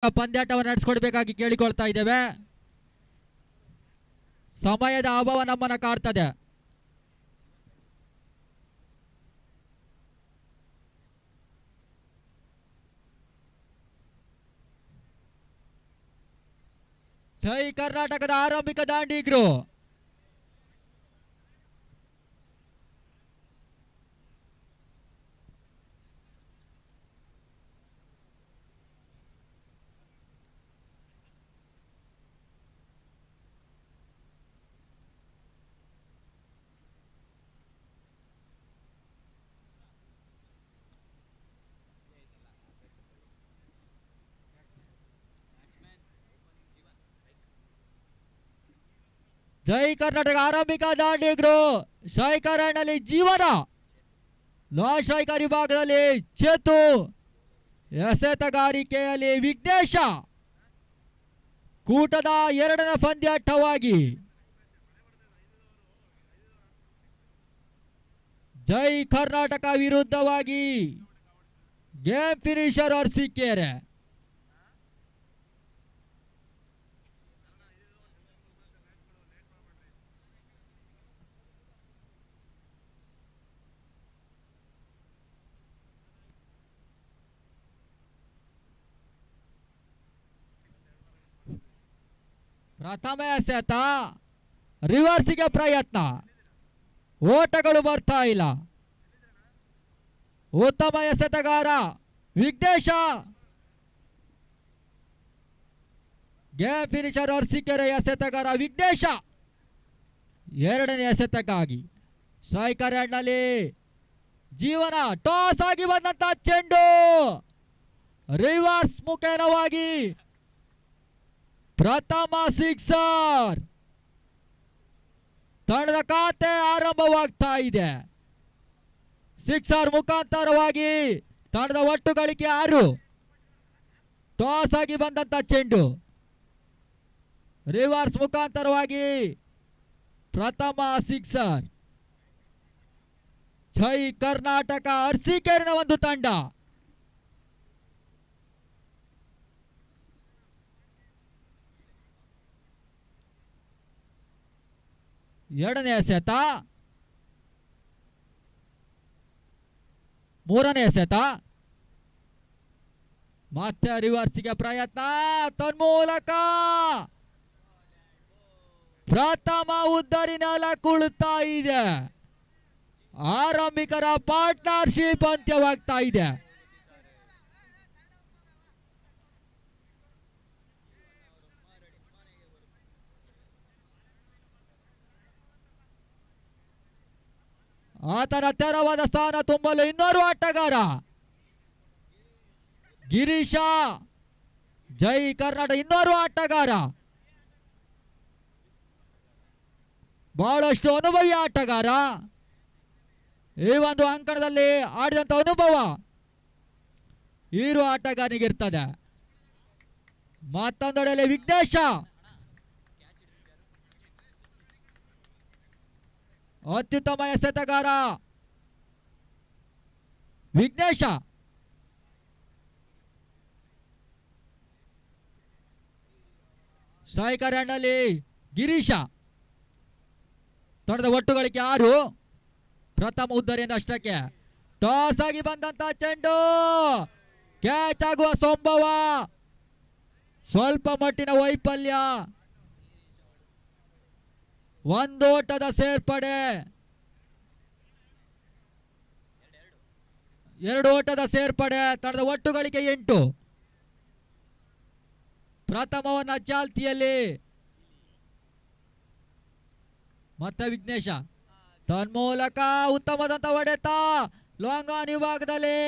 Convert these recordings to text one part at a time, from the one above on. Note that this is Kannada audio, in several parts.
ಪಂದ್ಯಾಟವನ್ನು ನಡೆಸಿಕೊಡ್ಬೇಕಾಗಿ ಕೇಳಿಕೊಳ್ತಾ ಇದ್ದೇವೆ. ಸಮಯದ ಅಭಾವ ನಮ್ಮನ್ನ ಕಾಡ್ತದೆ. ಜೈ ಕರ್ನಾಟಕದ ಆರಂಭಿಕ ದಾಂಡಿಗರು. ಜೈ ಕರ್ನಾಟಕ ಆರಂಭಿಕ ದಾಂಡಿಗರು. ಸ್ಟ್ರೈಕರ್ ನಲ್ಲಿ ಜೀವನ, ನಾನ್ ಸ್ಟ್ರೈಕರ್ ವಿಭಾಗದಲ್ಲಿ ಚೇತು, ಎಸೆತಗಾರಿಕೆಯಲ್ಲಿ ವಿಘ್ನೇಶ. ಕೂಟದ ಎರಡನೇ ಪಂದ್ಯಾಟವಾಗಿ ಜೈ ಕರ್ನಾಟಕ ವಿರುದ್ಧವಾಗಿ ಗೇಮ್ ಫಿನಿಷರ್ ಅರಸೀಕೆರೆ. ಪ್ರಥಮ ಎಸೆತ, ರಿವರ್ಸಿಗೆ ಪ್ರಯತ್ನ, ಓಟಗಳು ಬರ್ತಾ ಇಲ್ಲ. ಉತ್ತಮ ಎಸೆತಗಾರ ವಿಘ್ನೇಶ. ಗೇಮ್ ಫಿನಿಷರ್ ಅರಸೀಕೆರೆ ಎಸೆತಗಾರ ವಿಘ್ನೇಶ. ಎರಡನೇ ಎಸೆತಕ್ಕಾಗಿ ಸ್ಟ್ರೈಕರ್ ನಲ್ಲಿ ಜೀವನ. ಟಾಸ್ ಆಗಿ ಬಂದಂತ ಚೆಂಡು ರಿವರ್ಸ್ ಮುಖೇನವಾಗಿ ಪ್ರಥಮ ಸಿಕ್ಸರ್. ತಂಡದ ಖಾತೆ ಆರಂಭವಾಗ್ತಾ ಇದೆ. ಸಿಕ್ಸರ್ ಮುಖಾಂತರವಾಗಿ ತಂಡದ ಒಟ್ಟು ಗಳಿಕೆ 6. ಟಾಸ್ ಆಗಿ ಬಂದಂತ ಚೆಂಡು ರಿವರ್ಸ್ ಮುಖಾಂತರವಾಗಿ ಪ್ರಥಮ ಸಿಕ್ಸರ್. ಜೈ ಕರ್ನಾಟಕ ಅರಸೀಕೆರೆನ ಒಂದು ತಂಡ. ಎರಡನೇ ಎಸೆತ, ಮೂರನೇ ಎಸೆತ, ಮತ್ತೆ ರಿವರ್ಸ್ಗೆ ಪ್ರಯತ್ನ. ತನ್ಮೂಲಕ ಪ್ರಥಮ ಉದ್ದರಿ ನೆಲ ಕುಳಿತಾ ಇದೆ. ಆರಂಭಿಕರ ಪಾರ್ಟ್ನರ್ಶಿಪ್ ಅಂತ್ಯವಾಗ್ತಾ ಇದೆ. ಆತನ ತೆರವಾದ ಸ್ಥಾನ ತುಂಬಲು ಇನ್ನೋರ್ವ ಆಟಗಾರ ಗಿರೀಶ. ಜೈ ಕರ್ನಾಟಕ ಇನ್ನೋರ್ವ ಆಟಗಾರ, ಬಹಳಷ್ಟು ಅನುಭವಿ ಆಟಗಾರ. ಈ ಒಂದು ಅಂಕಣದಲ್ಲಿ ಆಡಿದಂತ ಅನುಭವ ಇರುವ ಆಟಗಾರನಿಗಿರ್ತದೆ. ಮತ್ತೊಂದೆಡೆಯಲ್ಲಿ ವಿಘ್ನೇಶ. ಅತ್ಯುತ್ತಮ ಎಸೆತಗಾರ ವಿಘ್ನೇಶ. ಸ್ಟ್ರೈಕರ್ ನಲ್ಲಿ ಗಿರೀಶ. ತಂಡದ ಒಟ್ಟು ಗಳಿಕೆ 6. ಪ್ರಥಮ ಉದ್ದರಿಯಿಂದ ಅಷ್ಟಕ್ಕೆ. ಟಾಸ್ ಆಗಿ ಬಂದಂತ ಚೆಂಡು ಕ್ಯಾಚ್ ಆಗುವ ಸಂಭವ, ಸ್ವಲ್ಪ ಮಟ್ಟಿನ ವೈಫಲ್ಯ. ಒಂದು ಓಟದ ಸೇರ್ಪಡೆ, 2 ಓಟದ ಸೇರ್ಪಡೆ. ತಂಡದ ಒಟ್ಟು ಗಳಿಕೆ 8. ಪ್ರಥಮವನ್ನ ಚಾಲ್ತಿಯಲ್ಲಿ ಮತ್ತೆ ವಿಘ್ನೇಶ. ತನ್ಮೂಲಕ ಉತ್ತಮದಂತ ಹೊಡೆತ. ಲಾಂಗ್ ಆನ್ ವಿಭಾಗದಲ್ಲಿ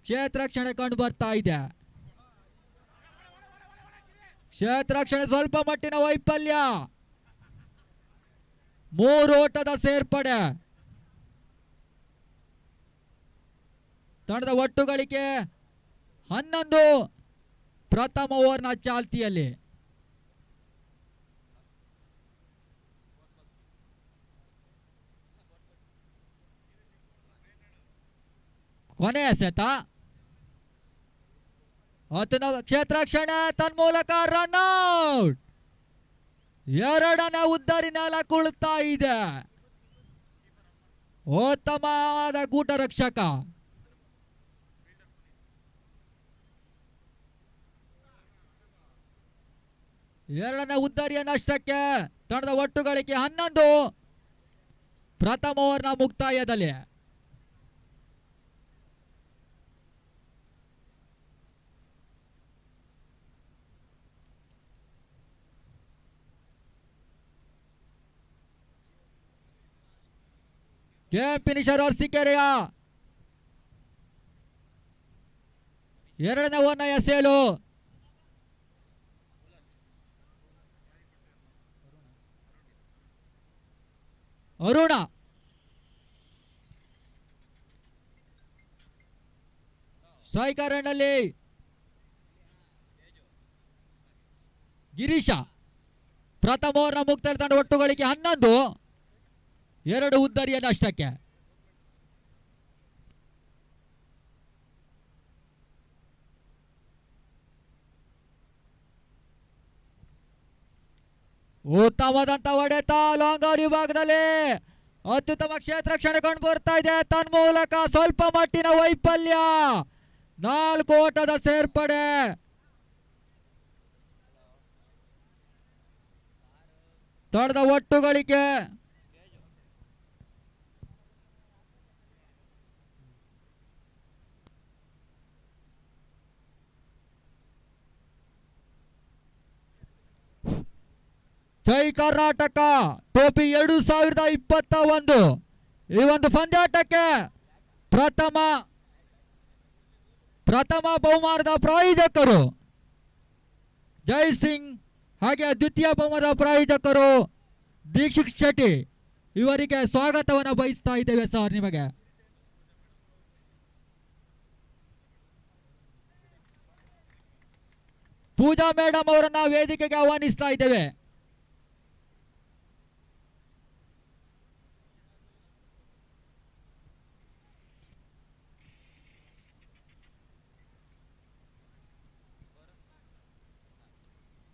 ಕ್ಷೇತ್ರರಕ್ಷಣೆ ಕಂಡು ಬರ್ತಾ ಇದೆ. ಕ್ಷೇತ್ರರಕ್ಷಣೆ ಸ್ವಲ್ಪ ಮಟ್ಟಿನ ವೈಫಲ್ಯ. 3 ಓಟದ ಸೇರ್ಪಡೆ. ತಂಡದ ಒಟ್ಟು ಗಳಿಕೆ 11. ಪ್ರಥಮ ಓವರ್ನ ಚಾಲ್ತಿಯಲ್ಲಿ ಕೊನೆ ಎಸೆತ 10ನೇ ಕ್ಷೇತ್ರ ರಕ್ಷಣೆ ತನ್ಮೂಲಕ ರನ್ಔಟ್. ಎರಡನೇ ಉದ್ದರಿ ನೆಲ ಕುಳಿತಾ ಇದೆ. ಉತ್ತಮವಾದ ಗೂಟ ರಕ್ಷಕ. ಎರಡನೇ ಉದ್ದರಿಯ ನಷ್ಟಕ್ಕೆ ತಂಡದ ಒಟ್ಟು ಗಳಿಕೆ 11. ಪ್ರಥಮ ಓವರ್ನ ಮುಕ್ತಾಯದಲ್ಲಿ ಗೇಮ್ ಫಿನಿಷರ್ ಅರಸೀಕೆರೆಯ ಎರಡನೇ ಓವರ್ನ ಎಸೆಯಲು ಅರುಣ. ಸ್ಟ್ರೈಕರ್ ಎಂಡ್ನಲ್ಲಿ ಗಿರೀಶ. ಪ್ರಥಮ ಓವರ್ನ ಮುಕ್ತಾಯ ತಂಡ ಒಟ್ಟು ಗಳಿಕೆ 11. ಎರಡು ಉದ್ದರಿಯ ನಷ್ಟಕ್ಕೆ. ಉತ್ತಮವಾದಂತ ಹೊಡೆತ ಲಾಂಗರ್ ವಿಭಾಗದಲ್ಲಿ ಅತ್ಯುತ್ತಮ ಕ್ಷೇತ್ರ ರಕ್ಷಣೆ ಕಂಡು ಬರ್ತಾ ಇದೆ. ತನ್ಮೂಲಕ ಸ್ವಲ್ಪ ಮಟ್ಟಿನ ವೈಫಲ್ಯ. 4 ಓಟದ ಸೇರ್ಪಡೆ. ತಂಡದ ಒಟ್ಟು ಗಳಿಕೆ ಜೈ ಕರ್ನಾಟಕ ಟೋಪಿ 2021. ಈ ಒಂದು ಪಂದ್ಯಾಟಕ್ಕೆ ಪ್ರಥಮ ಬಹುಮಾನದ ಪ್ರಾಯೋಜಕರು ಜೈ ಸಿಂಗ್, ಹಾಗೆ ದ್ವಿತೀಯ ಬಹುಮಾನದ ಪ್ರಾಯೋಜಕರು ದೀಕ್ಷಿತ್ ಶೆಟ್ಟಿ. ಇವರಿಗೆ ಸ್ವಾಗತವನ್ನು ಬಯಸ್ತಾ ಇದ್ದೇವೆ ಸರ್. ನಿಮಗೆ ಪೂಜಾ ಮೇಡಮ್ ಅವರನ್ನ ವೇದಿಕೆಗೆ ಆಹ್ವಾನಿಸ್ತಾ ಇದ್ದೇವೆ.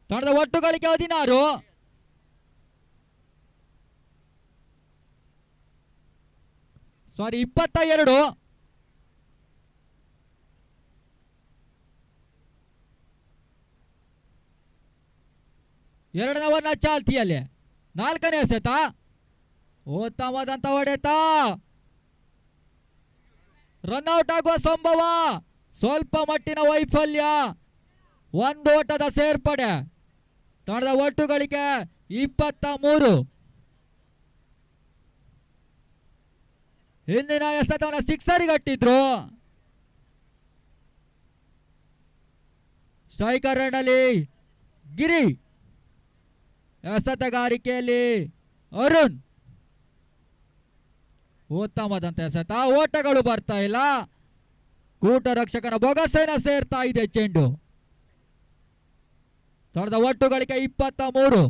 ತಂಡದ ಒಟ್ಟು ಗಳಿಕೆ 16. ಸಾರಿ 22. ಎರಡನೇ ಓವರ್ನ ಚಾಲ್ತಿಯಲ್ಲಿ 4ನೇ ಎಸೆತ. ಉತ್ತಮವಾದಂತ ಹೊಡೆತ. ರನ್ಔಟ್ ಆಗುವ ಸಂಭವ. ಸ್ವಲ್ಪ ಮಟ್ಟಿನ ವೈಫಲ್ಯ. 1 ಓಟದ ಸೇರ್ಪಡೆ. ತಂಡದ ಒಟ್ಟು ಗಳಿಕೆ 23. ಹಿಂದಿನ ಎಸೆತವನ್ನು ಸಿಕ್ಸರಿಗೆ ಅಟ್ಟಿದ್ರು. ಸ್ಟ್ರೈಕರ್ ಎಂಡ್ನಲ್ಲಿ ಗಿರಿ. ಎಸೆತಗಾರಿಕೆಯಲ್ಲಿ ಅರುಣ್. ಉತ್ತಮವಾದಂತ ಎಸೆತ. ಓಟಗಳು ಬರ್ತಾ ಇಲ್ಲ. ಕೂಟ ರಕ್ಷಕನ ಬೊಗಸೇನ ಸೇರ್ತಾ ಇದೆ ಚೆಂಡು. ತಂಡದ ಒಟ್ಟು ಗಳಿಕೆ 23.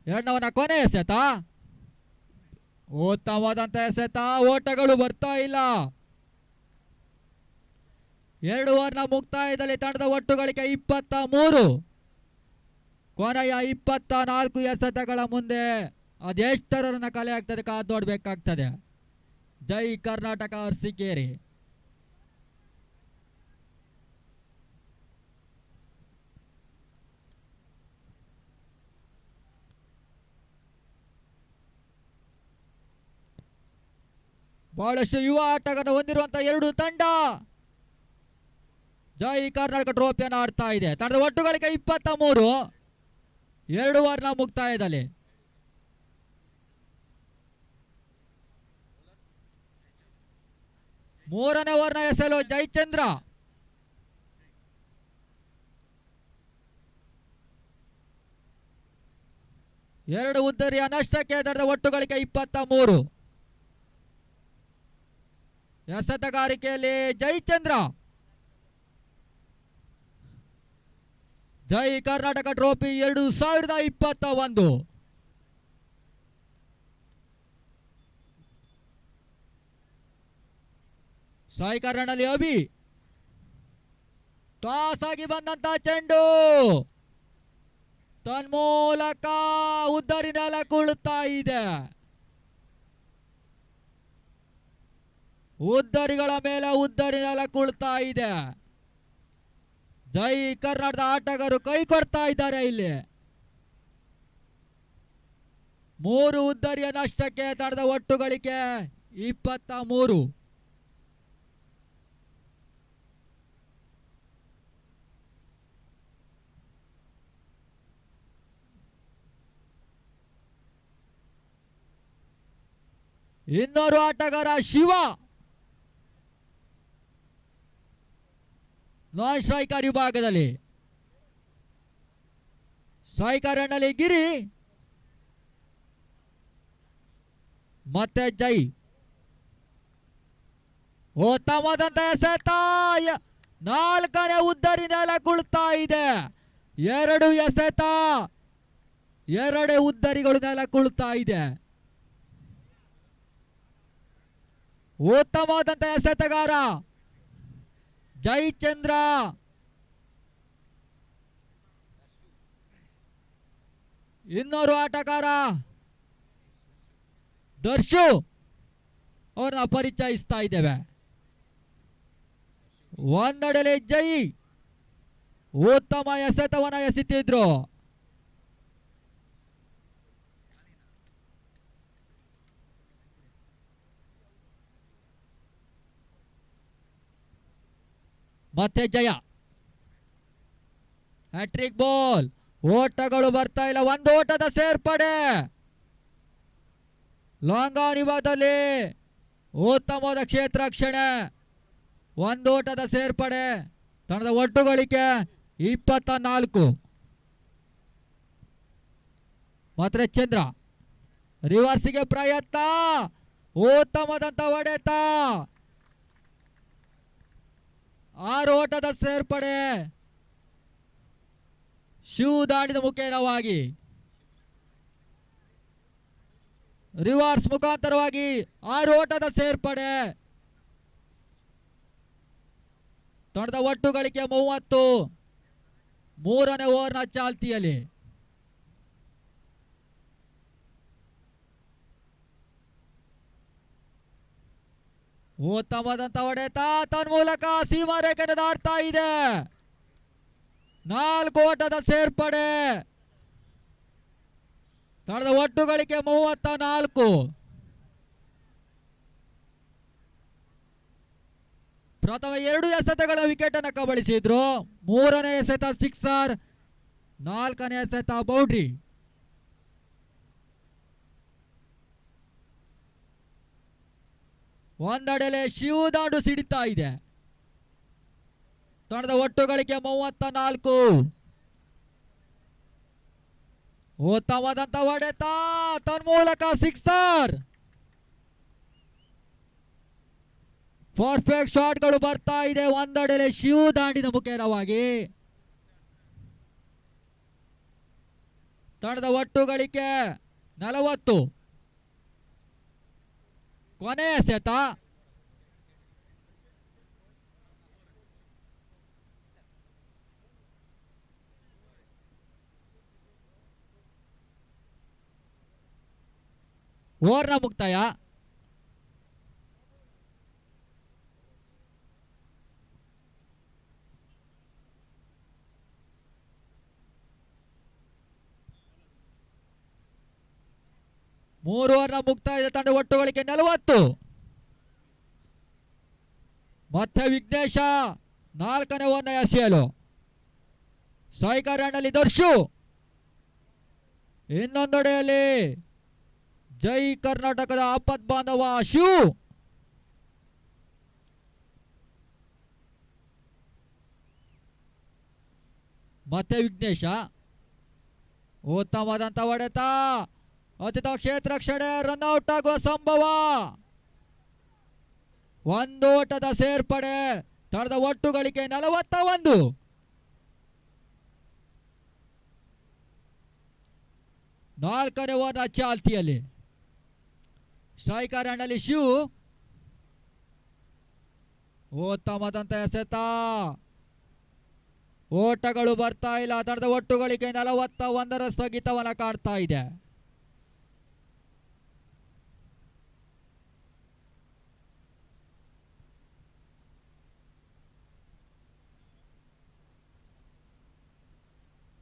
ಎರಡನವನ ಕೊನೆ ಎಸೆತ. ಉತ್ತಮವಾದಂತ ಎಸೆತ. ಓಟಗಳು ಬರ್ತಾ ಇಲ್ಲ. 2 ಓವರ್ನ ಮುಕ್ತಾಯದಲ್ಲಿ ತಂಡದ ಒಟ್ಟು ಗಳಿಕೆ 23. ಕೊನೆಯ 24 ಎಸೆತಗಳ ಮುಂದೆ ಅದೆಷ್ಟರನ್ನ ಕಲೆ ಆಗ್ತದೆ ಕಾದು ನೋಡ್ಬೇಕಾಗ್ತದೆ. ಜೈ ಕರ್ನಾಟಕ ಅರಸೀಕೆರೆ. ಬಹಳಷ್ಟು ಯುವ ಆಟಗಾರರನ್ನು ಹೊಂದಿರುವಂತಹ 2 ತಂಡ ಜೈ ಕರ್ನಾಟಕ ಟ್ರೋಫಿಯನ್ನು ಆಡ್ತಾ ಇದೆ. ತಂಡದ ಒಟ್ಟು ಗಳಿಕೆ 23. 2 ಓವರ್ನ ಮುಕ್ತಾಯದಲ್ಲಿ ಮೂರನೇ ಓವರ್ನ ಎಸೆಯಲು ಜಯಚಂದ್ರ. ಎರಡು ಉದ್ದರಿಯ ನಷ್ಟಕ್ಕೆ ತಂಡದ ಒಟ್ಟು ಗಳಿಕೆ 23. ಎಸೆತಗಾರಿಕೆಯಲ್ಲಿ ಜಯಚಂದ್ರ. ಜೈ ಕರ್ನಾಟಕ ಟ್ರೋಫಿ 2021. ಸ್ಟ್ರೈಕರ್ ರನ್ನಲ್ಲಿ ಅಭಿ. ಟಾಸ್ ಆಗಿ ಬಂದಂತ ಚೆಂಡು ತನ್ಮೂಲಕ ಉದ್ದರಿ ನೆಲ ಕುಳುತ್ತಾ ಇದೆ. ಉದ್ದರಿಗಳ ಮೇಲೆ ಉದ್ದರಿ ನೆಲ ಕುಳ್ತಾ ಇದೆ. ಜೈ ಕರ್ನಾಟಕದ ಆಟಗಾರರು ಕೈ ಕೊಡ್ತಾ ಇದ್ದಾರೆ. ಇಲ್ಲಿ 3 ಉದ್ದರಿಯ ನಷ್ಟಕ್ಕೆ ತಂಡದ ಒಟ್ಟು ಗಳಿಕೆ 23. ಇನ್ನೋರ್ವ ಆಟಗಾರ ಶಿವ ನಾನ್ ಸ್ಟ್ರೈಕರ್ ವಿಭಾಗದಲ್ಲಿ. ಸ್ಟ್ರೈಕರ್ ಎಣ್ಣಲ್ಲಿ ಗಿರಿ ಮತ್ತೆ ಜೈ. ಉತ್ತಮವಾದಂತ ಎಸೆತ, 4ನೇ ಉದ್ದರಿ ನೆಲ ಕುಳ್ತಾ ಇದೆ. 2 ಎಸೆತ, 2 ಉದ್ದರಿಗಳು ನೆಲ ಕುಳ್ತಾ ಇದೆ. ಉತ್ತಮವಾದಂತ ಎಸೆತಗಾರ ಜಯಚಂದ್ರ. ಇನ್ನೋರು ಆಟಗಾರ ದರ್ಶು ಅವ್ರನ್ನ ಪರಿಚಯಿಸ್ತಾ ಇದ್ದೇವೆ. ಒಂದೆಡೆಯಲ್ಲಿ ಜೈ ಉತ್ತಮ ಎಸೆತವನ್ನ ಎಸೆತಿದ್ರು. ಮತ್ತೆ ಜಯ ಹ್ಯಾಟ್ರಿಕ್ ಬಾಲ್. ಓಟಗಳು ಬರ್ತಾ ಇಲ್ಲ. 1 ಓಟದ ಸೇರ್ಪಡೆ. ಲಾಂಗಾನ್ ವಿಭಾಗದಲ್ಲಿ ಉತ್ತಮವಾದ ಕ್ಷೇತ್ರ ರಕ್ಷಣೆ. 1 ಓಟದ ಸೇರ್ಪಡೆ. ತಂಡದ ಒಟ್ಟು ಗಳಿಕೆ 24. ಮಾತ್ರ ಚಂದ್ರ ರಿವರ್ಸಿಗೆ ಪ್ರಯತ್ನ. ಉತ್ತಮವಾದಂತ ಹೊಡೆತ. 6 ಓಟದ ಸೇರ್ಪಡೆ. ಶಿವ್ ದಾಳಿದ ಮುಖೇನವಾಗಿ ರಿವರ್ಸ್ ಮುಖಾಂತರವಾಗಿ 6 ಓಟದ ಸೇರ್ಪಡೆ. ತಂಡದ ಒಟ್ಟು ಗಳಿಕೆ 30. 3ನೇ ಓವರ್ನ ಚಾಲ್ತಿಯಲ್ಲಿ. ಉತ್ತಮವಾದಂತ ಹೊಡೆತ ತನ್ಮೂಲಕ ಸೀಮಾ ರೇಖೆಯನ್ನು ದಾಟ್ತಾ ಇದೆ. 4 ಓಟದ ಸೇರ್ಪಡೆ. ತಂಡದ ಒಟ್ಟು ಗಳಿಕೆ 34. ಪ್ರಥಮ 2 ಎಸೆತಗಳ ವಿಕೆಟ್ ಅನ್ನು ಕಬಳಿಸಿದ್ರು. 3ನೇ ಎಸೆತ ಸಿಕ್ಸರ್, 4ನೇ ಎಸೆತ ಬೌಂಡ್ರಿ. ಒಂದೆಡೆಲೆ ಶಿವ ದಾಂಡು ಸಿಡಿತಾ ಇದೆ. ತಂಡದ ಒಟ್ಟು ಗಳಿಕೆ 34. ಉತ್ತಮವಾದಂತ ಹೊಡೆತ ತನ್ಮೂಲಕ ಸಿಕ್ಸರ್. ಪರ್ಫೆಕ್ಟ್ ಶಾಟ್ಗಳು ಬರ್ತಾ ಇದೆ. ಒಂದೆಡೆಲೆ ಶಿವ ದಾಂಡಿನ ಮುಖೇನವಾಗಿ. ತಂಡದ ಒಟ್ಟು ಗಳಿಕೆ 40. ಕೊನೆ ಎಸೆತ. ಓವರ್ನ ಮುಕ್ತಾಯ. ಮೂರು ಓವರ್ನ ಮುಕ್ತಾಯ. ತಂಡ ಒಟ್ಟು ಗಳಿಕೆ 40. ಮತ್ತೆ ವಿಘ್ನೇಶ 4ನೇ ಓವರ್ನ ಎಸೆಯಲು. ಸ್ಟ್ರೈಕರ್ ಎಣ್ಣಲ್ಲಿ ದರ್ಶು. ಇನ್ನೊಂದೆಡೆಯಲ್ಲಿ ಜೈ ಕರ್ನಾಟಕದ ಆಪತ್ ಬಾಂಧವ ಶಿವ್. ಮತ್ತೆ ವಿಘ್ನೇಶ. ಉತ್ತಮವಾದಂತ ಹೊಡೆತ. ಅತ್ಯುತ್ತಮ ಕ್ಷೇತ್ರ ರಕ್ಷಣೆ. ರನ್ಔಟ್ ಆಗುವ ಸಂಭವ. 1 ಓಟದ ಸೇರ್ಪಡೆ. ತಂಡದ ಒಟ್ಟು ಗಳಿಕೆ 41. ನಾಲ್ಕನೇ ಓವರ್ನ ಚಾಲ್ತಿಯಲ್ಲಿ. ಸ್ಟ್ರೈಕರ್ ಹಣ್ಣಲ್ಲಿ ಶಿವ್. ಉತ್ತಮದಂತ ಎಸೆತ. ಓಟಗಳು ಬರ್ತಾ ಇಲ್ಲ. ತಂಡದ ಒಟ್ಟುಗಳಿಗೆ 41 ಸ್ಥಗಿತವನ್ನ ಕಾಡ್ತಾ ಇದೆ.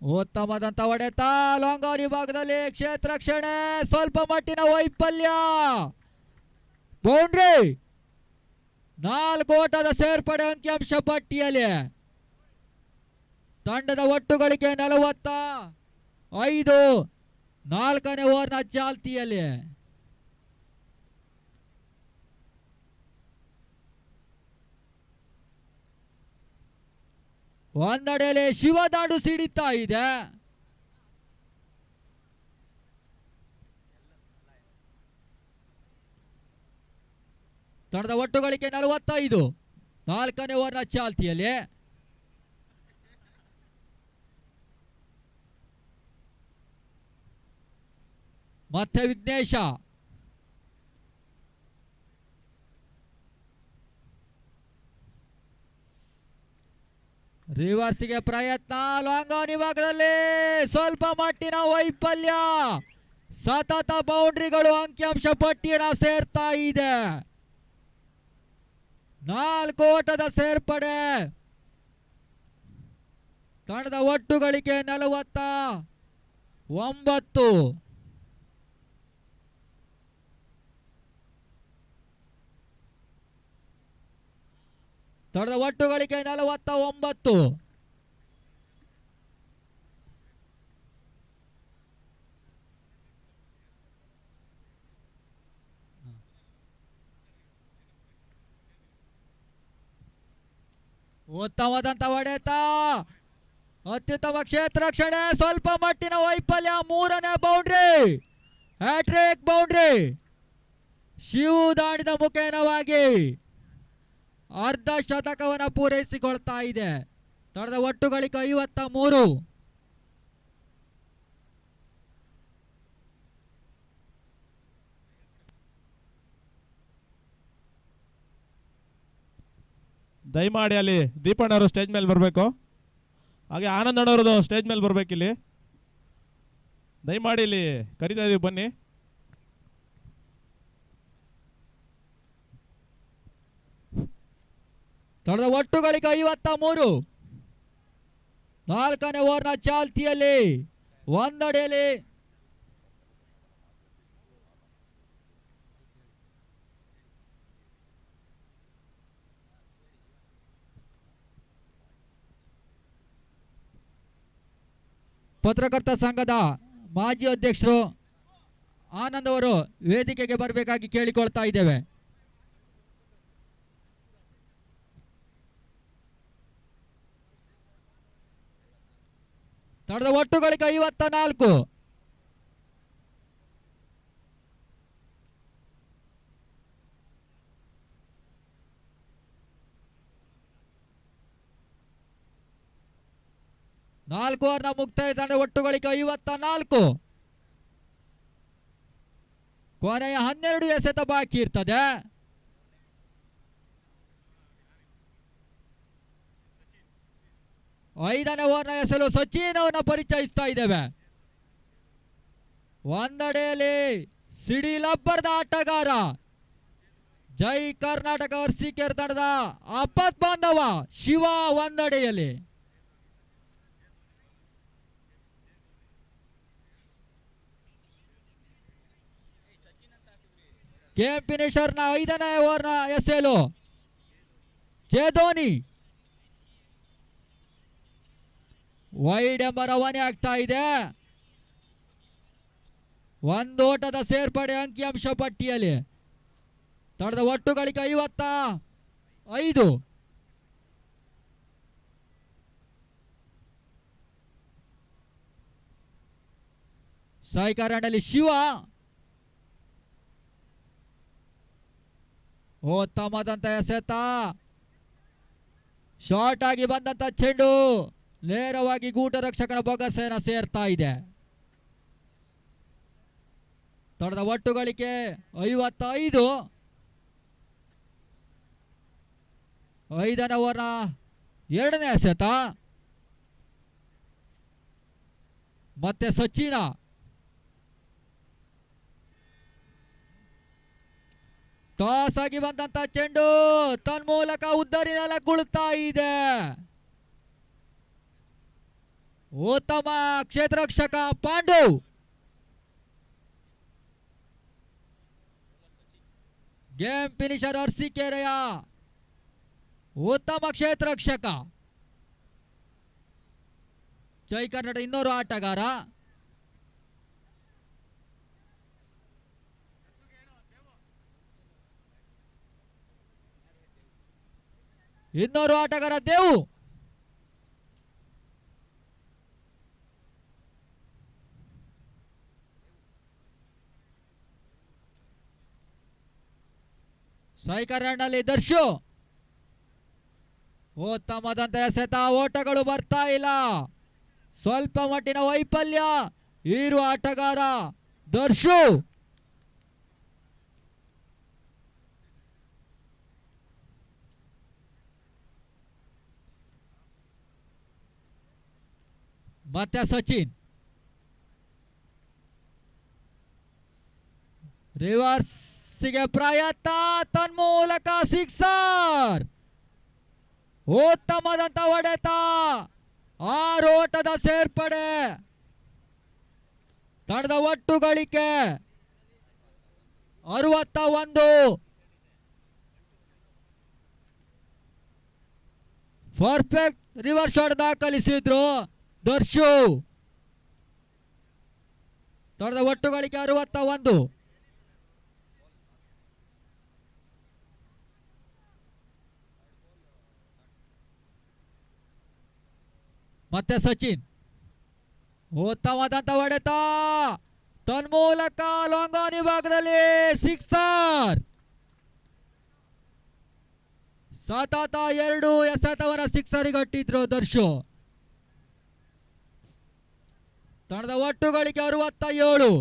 ಉತ್ತಮದಂತ ಹೊಡೆತ ಲಾಂಗ್ ವಿಭಾಗದಲ್ಲಿ ಕ್ಷೇತ್ರ ರಕ್ಷಣೆ ಸ್ವಲ್ಪ ಮಟ್ಟಿನ ವೈಫಲ್ಯ. ಬೌಂಡ್ರಿ. 4 ಓಟದ ಸೇರ್ಪಡೆ ಅಂಕಿಅಂಶ ಪಟ್ಟಿಯಲ್ಲಿ. ತಂಡದ ಒಟ್ಟುಗಳಿಗೆ 45. 4ನೇ ಓವರ್ನ ಚಾಲ್ತಿಯಲ್ಲಿ. ಒಂದೆಡೆಯಲ್ಲಿ ಶಿವದಾಂಡು ಸಿಡಿತಾ ಇದೆ. ತಂಡದ ಒಟ್ಟುಗಳಿಗೆ 45. 4ನೇ ಓವರ್ನ ಚಾಲ್ತಿಯಲ್ಲಿ. ಮತ್ತೆ ವಿಘ್ನೇಶ. ರಿವರ್ಸ್ಗೆ ಪ್ರಯತ್ನ. ಲಾಂಗ್ ಆನ್ ವಿಭಾಗದಲ್ಲಿ ಸ್ವಲ್ಪ ಮಟ್ಟಿನ ವೈಫಲ್ಯ. ಸತತ ಬೌಂಡ್ರಿಗಳು ಅಂಕಿಅಂಶ ಪಟ್ಟಿಯನ್ನು ಸೇರ್ತಾ ಇದೆ. 4 ಓಟದ ಸೇರ್ಪಡೆ. ತಂಡದ ಒಟ್ಟುಗಳಿಗೆ 49. ತಂಡದ ಒಟ್ಟುಗಳಿಗೆ 49. ಉತ್ತಮವಾದಂತ ಹೊಡೆತ. ಅತ್ಯುತ್ತಮ ಕ್ಷೇತ್ರ ರಕ್ಷಣೆ ಸ್ವಲ್ಪ ಮಟ್ಟಿನ ವೈಫಲ್ಯ. 3ನೇ ಬೌಂಡ್ರಿ. Hat trick boundary. ಶಿವು ದಾಂಡಿದ ಮುಖೇನವಾಗಿ ಅರ್ಧ ಶತಕವನ್ನು ಪೂರೈಸಿಕೊಳ್ತಾ ಇದೆ. ತಂಡದ ಒಟ್ಟುಗಳಿಗೆ 53. ದಯಮಾಡಿ ಅಲ್ಲಿ ದೀಪಣ್ಣವರು ಸ್ಟೇಜ್ ಮೇಲೆ ಬರಬೇಕು. ಹಾಗೆ ಆನಂದ್ ಅಣ್ಣವ್ರದ್ದು ಸ್ಟೇಜ್ ಮೇಲೆ ಬರ್ಬೇಕಿಲ್ಲಿ. ದಯಮಾಡಿ ಇಲ್ಲಿ ಕರಿತಾ ಇದೀವಿ, ಬನ್ನಿ. ತಂಡದ ಒಟ್ಟುಗಳಿಗೆ 53. 4ನೇ ಓವರ್ನ ಚಾಲ್ತಿಯಲ್ಲಿ. ಒಂದೆಡೆಯಲ್ಲಿ ಪತ್ರಕರ್ತ ಸಂಘದ ಮಾಜಿ ಅಧ್ಯಕ್ಷರು ಆನಂದ್ ಅವರು ವೇದಿಕೆಗೆ ಬರಬೇಕಾಗಿ ಕೇಳಿಕೊಳ್ತಾ ಇದ್ದೇವೆ. ತಂಡದ ಒಟ್ಟುಗಳಿಗೆ 54. ನಾಲ್ಕು ಓವರ್ನ ಮುಕ್ತಾಯ. ತಂಡ ಒಟ್ಟುಗಳಿಗೆ 54. ಕೊನೆಯ 12 ಎಸೆತ ಬಾಕಿ ಇರ್ತದೆ. ಐದನೇ ಓವರ್ನ ಎಸೆಲು ಸಚಿನ್ ಅವನ್ನ ಪರಿಚಯಿಸ್ತಾ ಇದ್ದೇವೆ. ಒಂದೆಡೆಯಲ್ಲಿ ಸಿಡಿಲಬ್ಬರದ ಆಟಗಾರ ಜೈ ಕರ್ನಾಟಕ ಅರ್ಸಿಕೇರ್ ತಂಡದ ಆಪತ್ ಬಾಂಧವ ಶಿವ ಒಂದೆಡೆಯಲ್ಲಿ. ಗೇಮ್ ಫಿನಿಷರ್ನ 5ನೇ ಓವರ್ನ ಎಸೆಲು ಜೇಧೋನಿ. ವೈಡ್ ಎಂಬ ರವಾನೆ ಆಗ್ತಾ ಇದೆ. ಒಂದು ಓಟದ ಸೇರ್ಪಡೆ ಅಂಕಿಅಂಶ ಪಟ್ಟಿಯಲ್ಲಿ. ತಂಡದ ಒಟ್ಟುಗಳಿಗೆ 55. ಸ್ಟ್ರೈಕರ್ನಲ್ಲಿ ಶಿವ. ಉತ್ತಮದಂತ ಎಸೆತ. ಶಾರ್ಟ್ ಆಗಿ ಬಂದಂತ ಚೆಂಡು ನೇರವಾಗಿ ಗೂಟ ರಕ್ಷಕನ ಬೊಗಸೆನ ಸೇರ್ತಾ ಇದೆ. ತಂಡದ ಒಟ್ಟುಗಳಿಗೆ 55. 5ನೇ ಓವರ್ನ 2ನೇ ಎಸೆತ. ಮತ್ತೆ ಸಚಿನ ಟಾಸ್ ಆಗಿ ಬಂದಂತ ಚೆಂಡು ತನ್ಮೂಲಕ ಉದ್ದರಿನೆಲ್ಲ ಕುಳಿತಾ ಇದೆ. ಉತ್ತಮ ಕ್ಷೇತ್ರರಕ್ಷಕ ಪಾಂಡು. ಗೇಮ್ ಫಿನಿಷರ್ ಅರಸೀಕೆರೆಯ ಉತ್ತಮ ಕ್ಷೇತ್ರರಕ್ಷಕ. ಜೈ ಕರ್ನಾಟಕ ಇನ್ನೋರು ಆಟಗಾರ. ಇನ್ನೋರು ಆಟಗಾರ ದೇವು. ಸ್ಟ್ರೈಕರ್ ನಲ್ಲಿ ದರ್ಶು. ಉತ್ತಮದಂತ ಎಸೆತ. ಓಟಗಳು ಬರ್ತಾ ಇಲ್ಲ. ಸ್ವಲ್ಪ ಮಟ್ಟಿನ ವೈಫಲ್ಯ ಇರುವ ಆಟಗಾರ ದರ್ಶು. ಮತ್ತೆ ಸಚಿನ್ ರಿವರ್ಸ್ಗೆ ಪ್ರಯತ್ನ, ತನ್ಮೂಲಕ ಸಿಕ್ಸರ್. ಉತ್ತಮದಂತ ಹೊಡೆತ. 6 ಓಟದ ಸೇರ್ಪಡೆ. ತಂಡದ ಒಟ್ಟು ಗಳಿಕೆ 61. Perfect reverse shot ದಾಖಲಿಸಿದ್ರು Darshu. ತಂಡದ ಒಟ್ಟು ಗಳಿಕೆ 61. ಮತ್ತೆ ಸಚಿನ್ ಉತ್ತಮವಾದಂತ ಹೊಡೆತ. ತನ್ಮೂಲಕ ಲಾಂಗಾನಿ ಭಾಗದಲ್ಲಿ ಸಿಕ್ಸರ್. ಸತತ 2 ಎಸೆತವರ ಸಿಕ್ಸರಿಗೆ ಹೊಟ್ಟಿದ್ರು ದರ್ಶು. ತಂಡದ ಒಟ್ಟು ಗಳಿಕೆ 67.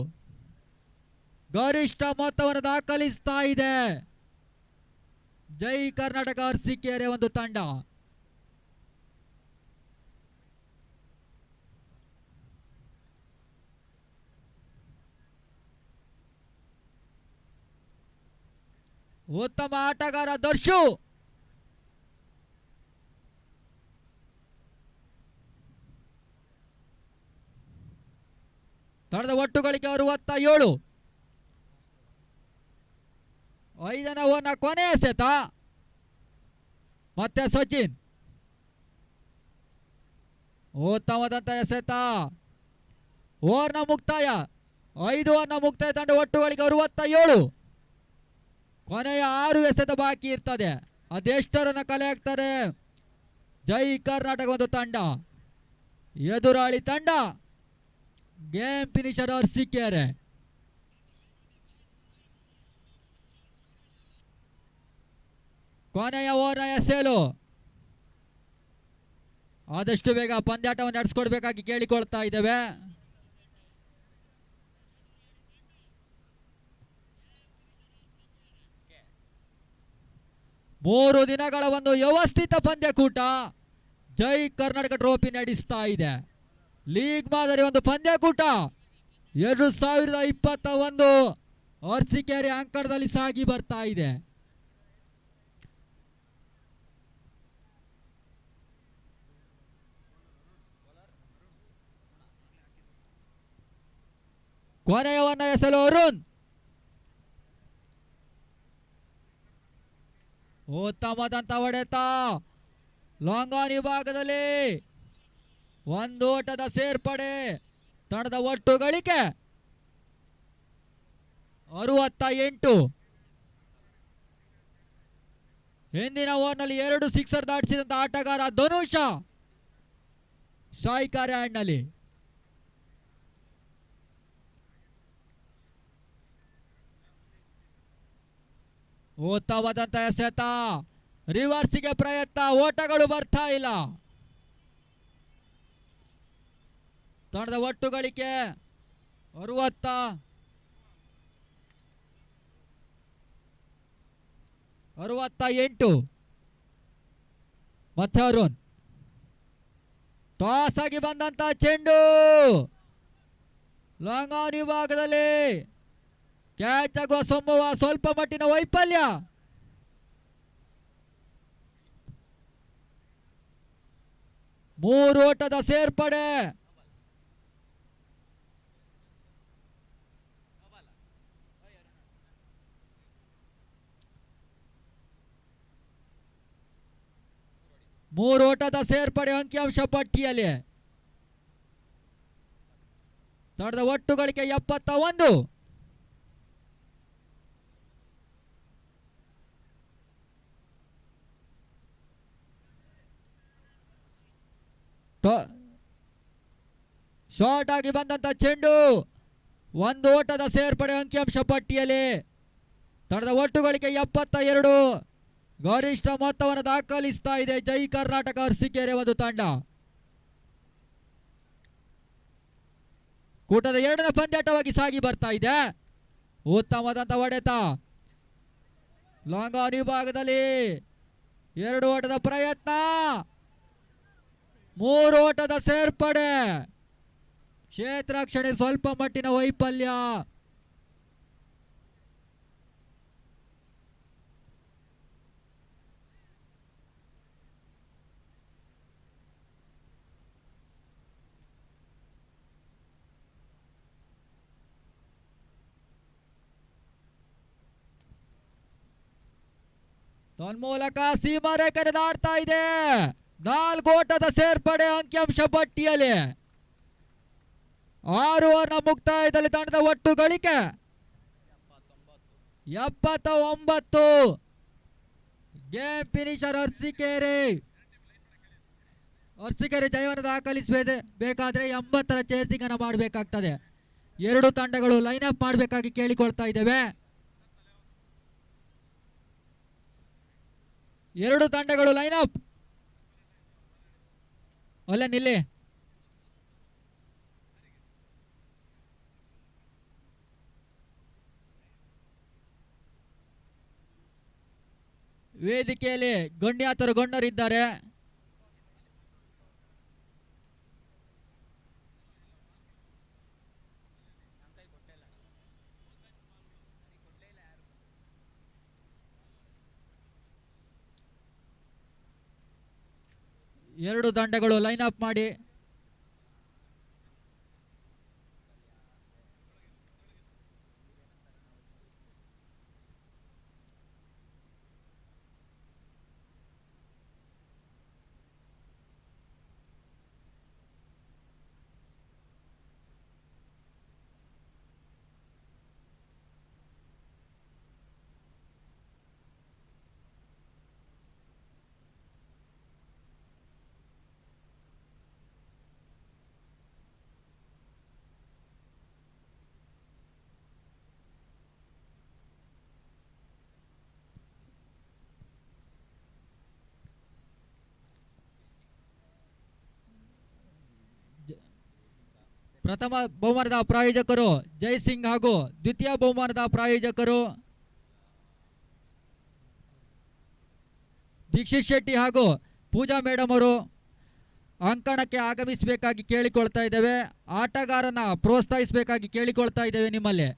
ಗರಿಷ್ಠ ಮೊತ್ತವನ್ನು ದಾಖಲಿಸ್ತಾ ಇದೆ ಜೈ ಕರ್ನಾಟಕ ಅರಸೀಕೆರೆ ಒಂದು ತಂಡ. ಉತ್ತಮ ಆಟಗಾರ ದರ್ಶು. ತಂಡದ ಒಟ್ಟು ಗಳಿಕೆ 67. 5ನೇ ಓವರ್ನ ಕೊನೆ ಎಸೆತ. ಮತ್ತೆ ಸಚಿನ್ ಉತ್ತಮವಾದಂತ ಎಸೆತ. ಓವರ್ನ ಮುಕ್ತಾಯ 5 ಓವರ್ನ ಮುಕ್ತಾಯ. ತಂಡ ಒಟ್ಟು ಗಳಿಕೆ 67. ಕೊನೆಯ 6 ಎಸೆತ ಬಾಕಿ ಇರ್ತದೆ. ಅದೆಷ್ಟರನ್ನ ಕಲೆ ಹಾಕ್ತಾರೆ ಜೈ ಕರ್ನಾಟಕ ಒಂದು ತಂಡ. ಎದುರಾಳಿ ತಂಡ ಗೇಮ್ ಫಿನಿಷರ್ ಅರಸೀಕೆರೆ. ಕೊನೆಯ ಓವರ್ನ ಎಸೆಯಲು ಆದಷ್ಟು ಬೇಗ ಪಂದ್ಯಾಟವನ್ನು ನಡೆಸ್ಕೊಡ್ಬೇಕಾಗಿ ಕೇಳಿಕೊಳ್ತಾ ಇದ್ದೇವೆ. ಮೂರು ದಿನಗಳ ಒಂದು ವ್ಯವಸ್ಥಿತ ಪಂದ್ಯಕೂಟ ಜೈ ಕರ್ನಾಟಕ ಟ್ರೋಫಿ ನಡೆಸ್ತಾ ಇದೆ. ಲೀಗ್ ಮಾದರಿ ಒಂದು ಪಂದ್ಯಕೂಟ 2021 ಅರಸೀಕೆರೆ ಅಂಕಣದಲ್ಲಿ ಸಾಗಿ ಬರ್ತಾ ಇದೆ. ಕೊನೆಯವನ್ನ ಎಸೆಯಲು ಅರುಣ್. ಉತ್ತಮದಂತ ಹೊಡೆತ. ಲಾಂಗಾನ್ ವಿಭಾಗದಲ್ಲಿ 1 ಓಟದ ಸೇರ್ಪಡೆ. ತಂಡದ ಒಟ್ಟು ಗಳಿಕೆ 68. ಹಿಂದಿನ ಓವರ್ನಲ್ಲಿ 2 ಸಿಕ್ಸರ್ ದಾಟಿಸಿದಂತ ಆಟಗಾರ ಧನುಷ ಸ್ಟ್ರೈಕರ್ ಹ್ಯಾಂಡ್ನಲ್ಲಿ. ಉತ್ತಮವಾದಂತ ಎಸೆತ. ರಿವರ್ಸ್ಗೆ ಪ್ರಯತ್ನ. ಓಟಗಳು ಬರ್ತಾ ಇಲ್ಲ. ತಂಡದ ಒಟ್ಟು ಗಳಿಕೆ 68. ಮತ್ತೆ ಅರುಣ್. ಟಾಸ್ ಆಗಿ ಬಂದಂತ ಚೆಂಡು ಲಾಂಗ್ ಆನ್ ವಿಭಾಗದಲ್ಲಿ ಕ್ಯಾಚ್ ಆಗುವ ಸಂಭವ, ಸ್ವಲ್ಪ ಮಟ್ಟಿನ ವೈಫಲ್ಯ. ಮೂರು ಓಟದ ಸೇರ್ಪಡೆ. ಮೂರು ಓಟದ ಸೇರ್ಪಡೆ ಅಂಕಿಅಂಶ ಪಟ್ಟಿಯಲ್ಲಿ. ತಂಡದ ಒಟ್ಟು ಗಳಿಕೆ 71. ಶಾರ್ಟ್ ಆಗಿ ಬಂದಂತ ಚೆಂಡು ಒಂದು ಓಟದ ಸೇರ್ಪಡೆ ಅಂಕಿಅಂಶ ಪಟ್ಟಿಯಲ್ಲಿ. ತಂಡದ ಒಟ್ಟು ಗಳಿಕೆ 72. ಗರಿಷ್ಠ ಮೊತ್ತವನ್ನು ದಾಖಲಿಸ್ತಾ ಇದೆ ಜೈ ಕರ್ನಾಟಕ ಅರಸೀಕೆರೆ ಒಂದು ತಂಡ. ಕೂಟದ ಎರಡನೇ ಪಂದ್ಯಾಟವಾಗಿ ಸಾಗಿ ಬರ್ತಾ ಇದೆ. ಉತ್ತಮವಾದಂತ ಹೊಡೆತ ಲಾಂಗ್ ಆನ್ ವಿಭಾಗದಲ್ಲಿ. 2 ಓಟದ ಪ್ರಯತ್ನ, 3 ಓಟದ ಸೇರ್ಪಡೆ. ಕ್ಷೇತ್ರ ರಕ್ಷಣೆ ಸ್ವಲ್ಪ ಮಟ್ಟಿನ ವೈಫಲ್ಯ. ತನ್ಮೂಲಕ ಸೀಮಾರೇಖೆ ದಾಟ್ತಾ ಇದೆ. 4 ಓಟದ ಸೇರ್ಪಡೆ ಅಂಕಿಅಂಶ ಪಟ್ಟಿಯಲ್ಲಿ. 6 ಓವರ್ನ ಮುಕ್ತಾಯದಲ್ಲಿ ತಂಡದ ಒಟ್ಟು ಗಳಿಕೆ 79. ಗೇಮ್ ಫಿನಿಶರ್ ಅರಸೀಕೆರೆ ಜಯವನ್ನು ದಾಖಲಿಸಬೇಕಾದ್ರೆ 80ರ ಚೇಸಿಂಗ್ ಅನ್ನು ಮಾಡಬೇಕಾಗ್ತದೆ. 2 ತಂಡಗಳು ಲೈನ್ ಅಪ್ ಮಾಡಬೇಕಾಗಿ ಕೇಳಿಕೊಳ್ತಾ ಇದ್ದೇವೆ. 2 ತಂಡಗಳು ಲೈನ್ ಅಪ್. ಅಲ್ಲೇ ನಿಲ್ಲಿ. ವೇದಿಕೆಯಲ್ಲಿ ಗಣ್ಯಾತರು ಗಣ್ಯರಿದ್ದಾರೆ. ಎರಡು ತಂಡಗಳು ಲೈನ್ ಅಪ್ ಮಾಡಿ. ಪ್ರಥಮ ಬಹುಮಾನದ ಪ್ರಾಯೋಜಕರು ಜೈಸಿಂಗ್ ಹಾಗೂ ದ್ವಿತೀಯ ಬಹುಮಾನದ ಪ್ರಾಯೋಜಕರು ದೀಕ್ಷಿತ್ ಶೆಟ್ಟಿ ಹಾಗೂ ಪೂಜಾ ಮೇಡಮ್ ಅವರು ಅಂಕಣಕ್ಕೆ ಆಗಮಿಸಬೇಕಾಗಿ ಕೇಳಿಕೊಳ್ತಾ ಇದ್ದೇವೆ. ಆಟಗಾರನ ಪ್ರೋತ್ಸಾಹಿಸಬೇಕಾಗಿ ಕೇಳಿಕೊಳ್ತಾ ಇದ್ದೇವೆ ನಿಮ್ಮಲ್ಲಿ.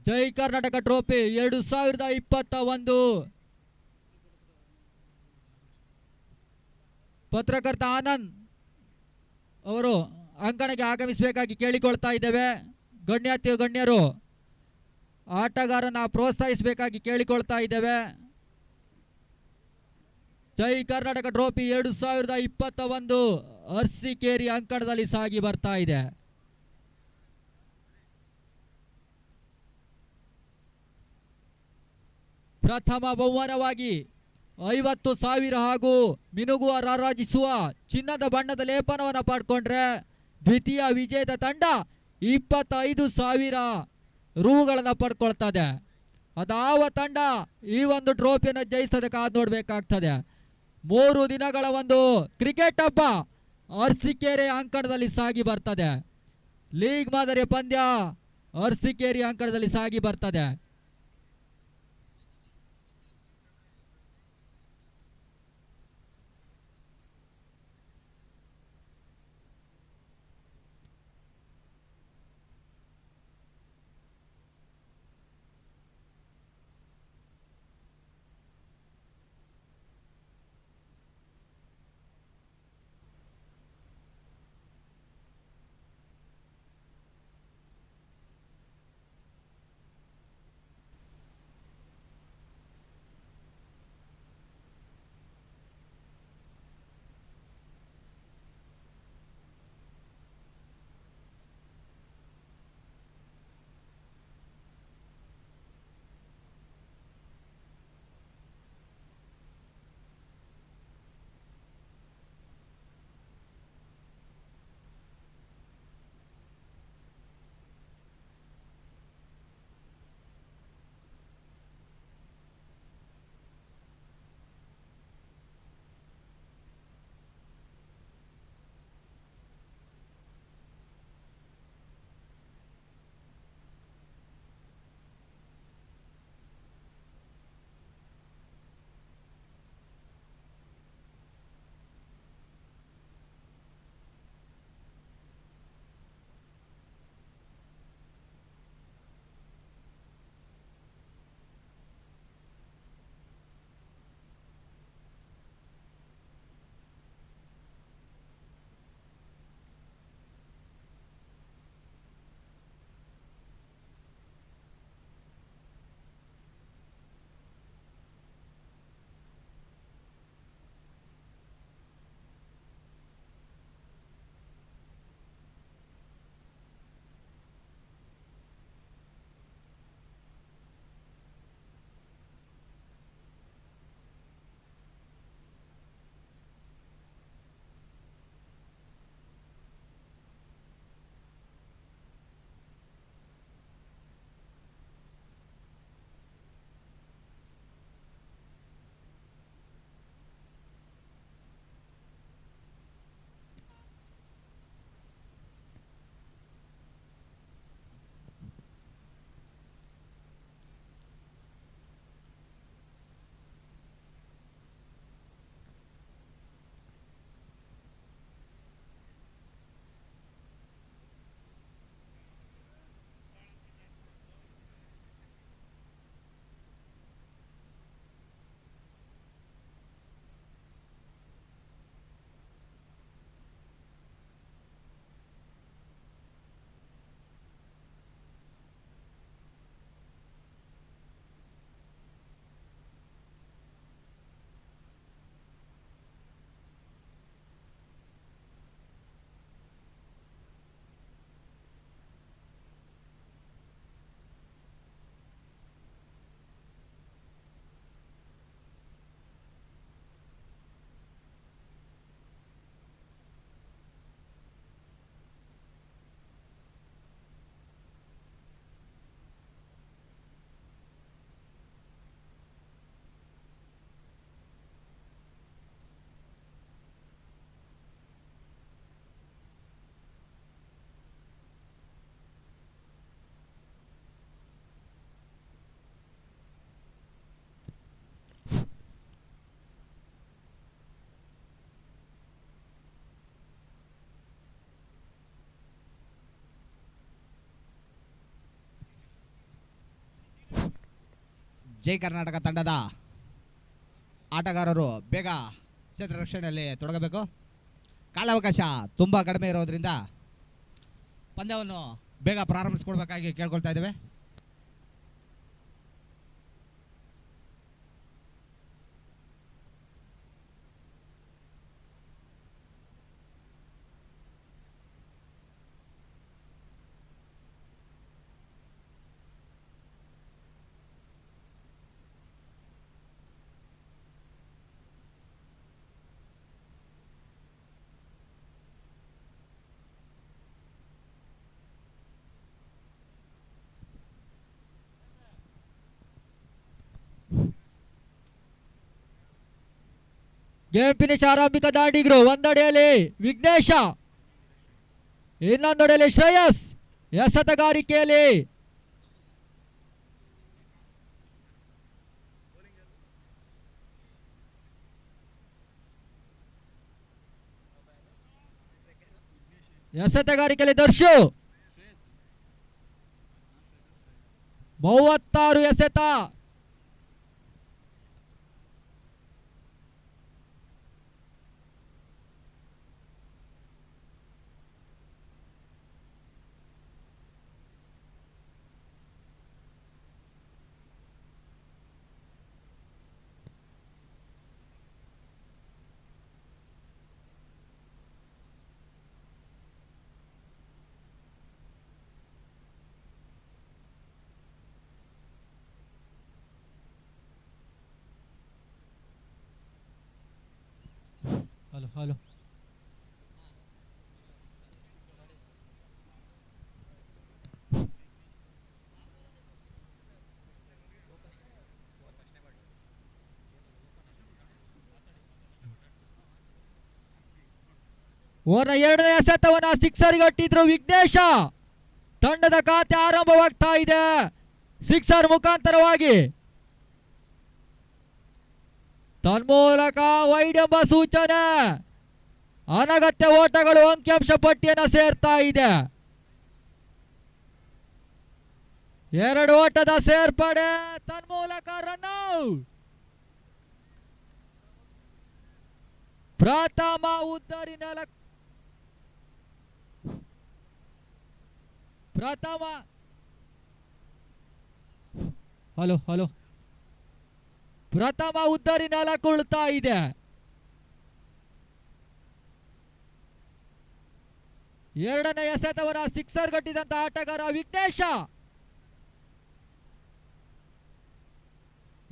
ಜೈ ಕರ್ನಾಟಕ ಟ್ರೋಫಿ 2021 ಪತ್ರಕರ್ತ ಆನಂದ್ ಅವರು ಅಂಕಣಕ್ಕೆ ಆಗಮಿಸಬೇಕಾಗಿ ಕೇಳಿಕೊಳ್ತಾ ಇದ್ದೇವೆ. ಗಣ್ಯರು ಆಟಗಾರನ ಪ್ರೋತ್ಸಾಹಿಸಬೇಕಾಗಿ ಕೇಳಿಕೊಳ್ತಾ ಇದ್ದೇವೆ. ಜೈ ಕರ್ನಾಟಕ ಟ್ರೋಫಿ 2021 ಅರಸೀಕೆರೆ ಅಂಕಣದಲ್ಲಿ ಸಾಗಿ ಬರ್ತಾ ಇದೆ. ಪ್ರಥಮ ಬಹುಮಾನವಾಗಿ 50,000 ಹಾಗೂ ಮಿನುಗುವ ರಾರಾಜಿಸುವ ಚಿನ್ನದ ಬಣ್ಣದ ಲೇಪನವನ್ನು ಪಡ್ಕೊಂಡ್ರೆ ದ್ವಿತೀಯ ವಿಜೇತ ತಂಡ 25,000 ರೂಗಳನ್ನು ಪಡ್ಕೊಳ್ತದೆ. ಅದಾವ ತಂಡ ಈ ಒಂದು ಟ್ರೋಫಿಯನ್ನು ಜಯಿಸೋದಕ್ಕೆ ಕಾದು ನೋಡಬೇಕಾಗ್ತದೆ. 3 ದಿನಗಳ ಒಂದು ಕ್ರಿಕೆಟ್ ಹಬ್ಬ ಅರಸೀಕೆರೆ ಅಂಕಣದಲ್ಲಿ ಸಾಗಿ ಬರ್ತದೆ. ಲೀಗ್ ಮಾದರಿಯ ಪಂದ್ಯ ಅರಸೀಕೆರೆ ಅಂಕಣದಲ್ಲಿ ಸಾಗಿ ಬರ್ತದೆ. ಜೈ ಕರ್ನಾಟಕ ತಂಡದ ಆಟಗಾರರು ಬೇಗ ಕ್ಷೇತ್ರ ರಕ್ಷಣೆಯಲ್ಲಿ ತೊಡಗಬೇಕು. ಕಾಲಾವಕಾಶ ತುಂಬ ಕಡಿಮೆ ಇರೋದ್ರಿಂದ ಪಂದ್ಯವನ್ನು ಬೇಗ ಪ್ರಾರಂಭಿಸಿಕೊಡ್ಬೇಕಾಗಿ ಕೇಳ್ಕೊಳ್ತಾ ಇದ್ದೇವೆ. ಗೇಮ್ ಫಿನಿಶ್ ಆರಂಭಿಕ ದಾಂಡಿಗರು. ಒಂದಡೆಯಲ್ಲಿ ವಿಘ್ನೇಶ, ಇನ್ನೊಂದೆಡೆಯಲ್ಲಿ ಶ್ರೇಯಸ್. ಎಸೆತಗಾರಿಕೆಯಲ್ಲಿ ದರ್ಶು 36 ಎಸೆತ. ಹಲೋ ಹಲೋ ಓವರ್ನ ಎರಡನೇ ಎಸೆತವನ್ನ ಸಿಕ್ಸರ್ಗೆ ಅಟ್ಟಿದ್ರು ವಿಘ್ನೇಶ. ತಂಡದ ಖಾತೆ ಆರಂಭವಾಗ್ತಾ ಇದೆ ಸಿಕ್ಸರ್ ಮುಖಾಂತರವಾಗಿ. ತನ್ಮೂಲಕ ವೈಡ್ ಎಂಬ ಸೂಚನೆ. ಅನಗತ್ಯ ಓಟಗಳು ಅಂಕಿಅಂಶ ಪಟ್ಟಿಯನ್ನು ಸೇರ್ತಾ ಇದೆ. 2 ಓಟದ ಸೇರ್ಪಡೆ, ತನ್ಮೂಲಕ ರನ್ಔಟ್. ಪ್ರಥಮ ಉದ್ದರಿ ಪ್ರಥಮ ಉದ್ದರಿ ನೆಲಕೊಳ್ತಾ ಇದೆ. ಎರಡನೇ ಎಸೆತವರ ಸಿಕ್ಸರ್ ಗಟ್ಟಿದಂತ ಆಟಗಾರ ವಿಘ್ನೇಶ.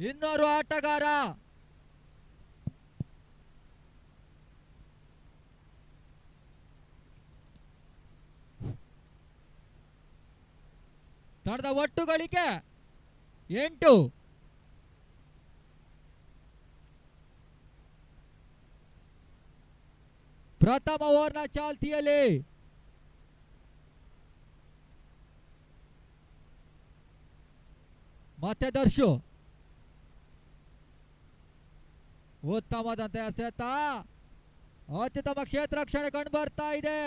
ಇನ್ನೋರ್ವ ಆಟಗಾರ ತಂಡದ ಒಟ್ಟು ಗಳಿಕೆ 8. ಪ್ರಥಮ ಓವರ್ನ ಚಾಲ್ತಿಯಲ್ಲಿ ಮತ್ತೆ ದರ್ಶು. ಉತ್ತಮದಂತೆ ಎಸೆತ, ಅತ್ಯುತ್ತಮ ಕ್ಷೇತ್ರ ರಕ್ಷಣೆ ಕಂಡು ಬರ್ತಾ ಇದೆ.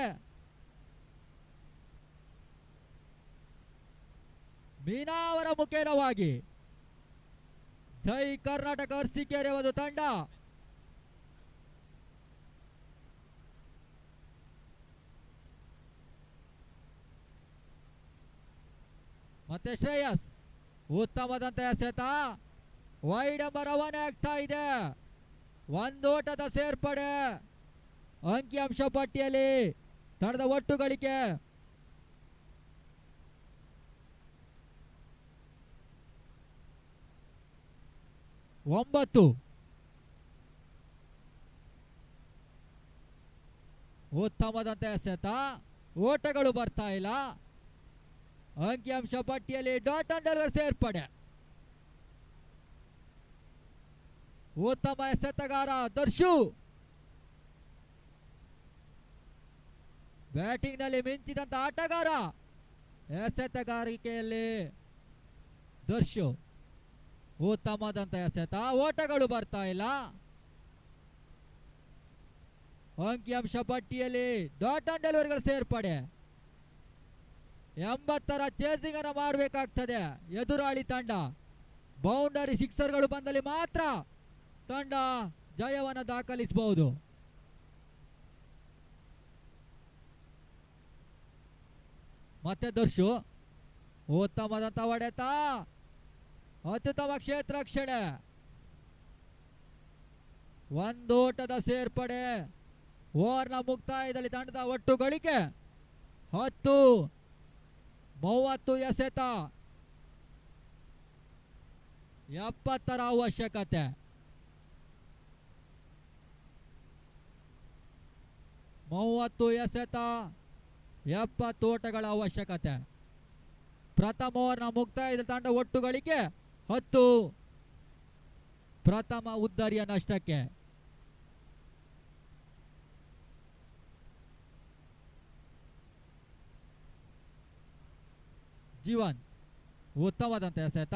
ಮೀನಾ ಅವರ ಮುಖೇನವಾಗಿ ಜೈ ಕರ್ನಾಟಕ ಅರಸೀಕೆರೆ ಒಂದು ತಂಡ ಮತ್ತೆ ಶ್ರೇಯಸ್. ಉತ್ತಮದಂತೆ ಎಸೆತ, ವೈಡ್ ಎಂಬ ರವಾನೆ ಆಗ್ತಾ ಇದೆ. 1 ಓಟದ ಸೇರ್ಪಡೆ. ಅಂಕಿಅಂಶ ಪಟ್ಟಿಯಲ್ಲಿ ತಂಡದ ಒಟ್ಟು ಗಳಿಕೆ 9. ಉತ್ತಮದಂತೆ ಎಸೆತ, ಓಟಗಳು ಬರ್ತಾ ಇಲ್ಲ. ಅಂಕಿಅಂಶ ಪಟ್ಟಿಯಲ್ಲಿ ಡಾಟ್ ಅಂಡ್ ಡೆಲಿವರಿ ಸೇರ್ಪಡೆ. ಉತ್ತಮ ಎಸೆತಗಾರ ದರ್ಶು. ಬ್ಯಾಟಿಂಗ್ ನಲ್ಲಿ ಮಿಂಚಿದಂತ ಆಟಗಾರ. ಎಸೆತಗಾರಿಕೆಯಲ್ಲಿ ದರ್ಶು. ಉತ್ತಮದಂತ ಎಸೆತ, ಓಟಗಳು ಬರ್ತಾ ಇಲ್ಲ. ಅಂಕಿಅಂಶ ಪಟ್ಟಿಯಲ್ಲಿ ಡಾಟ್ ಅಂಡ್ ಡೆಲಿವರಿಗಳು ಸೇರ್ಪಡೆ. 80ರ ಚೇಸಿಂಗ್ ಅನ್ನು ಮಾಡಬೇಕಾಗ್ತದೆ ಎದುರಾಳಿ ತಂಡ. ಬೌಂಡರಿ ಸಿಕ್ಸರ್ಗಳು ಬಂದಲ್ಲಿ ಮಾತ್ರ ತಂಡ ಜಯವನ್ನು ದಾಖಲಿಸಬಹುದು. ಮತ್ತೆ ದರ್ಶು. ಉತ್ತಮದಂತ ಹೊಡೆತ, ಅತ್ಯುತ್ತಮ ಕ್ಷೇತ್ರ ರಕ್ಷಣೆ. 1 ಓಟದ ಸೇರ್ಪಡೆ. ಓವರ್ನ ಮುಕ್ತಾಯದಲ್ಲಿ ತಂಡದ ಒಟ್ಟು ಗಳಿಕೆ 10. 30 ಎಸೆತ, 70ರ ಅವಶ್ಯಕತೆ. ಎಸೆತ, 70 ಓಟಗಳ ಅವಶ್ಯಕತೆ. ಪ್ರಥಮ ಓವರ್ನ ಮುಕ್ತಾಯದ ತಂಡ ಒಟ್ಟು ಗಳಿಕೆ 10. ಪ್ರಥಮ ಉದ್ದರಿಯ ನಷ್ಟಕ್ಕೆ ಜೀವನ್ ಉತ್ತಮವಾದಂತ ಎಸೆತ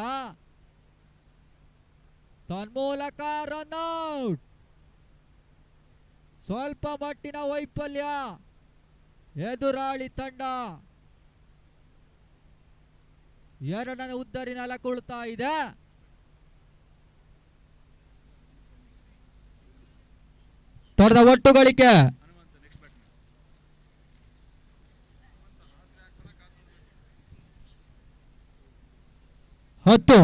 ತನ್ಮೂಲಕ ರನ್ಔಟ್. ಸ್ವಲ್ಪ ಮಟ್ಟಿನ ವೈಫಲ್ಯ ಎದುರಾಳಿ ತಂಡ ಎರಡನೇ ಉದ್ದರಿ ನೆಲಕೊಳ್ತಾ ಇದೆ. ತೊಡೆದ ಒಟ್ಟು ಗಳಿಕೆ 10.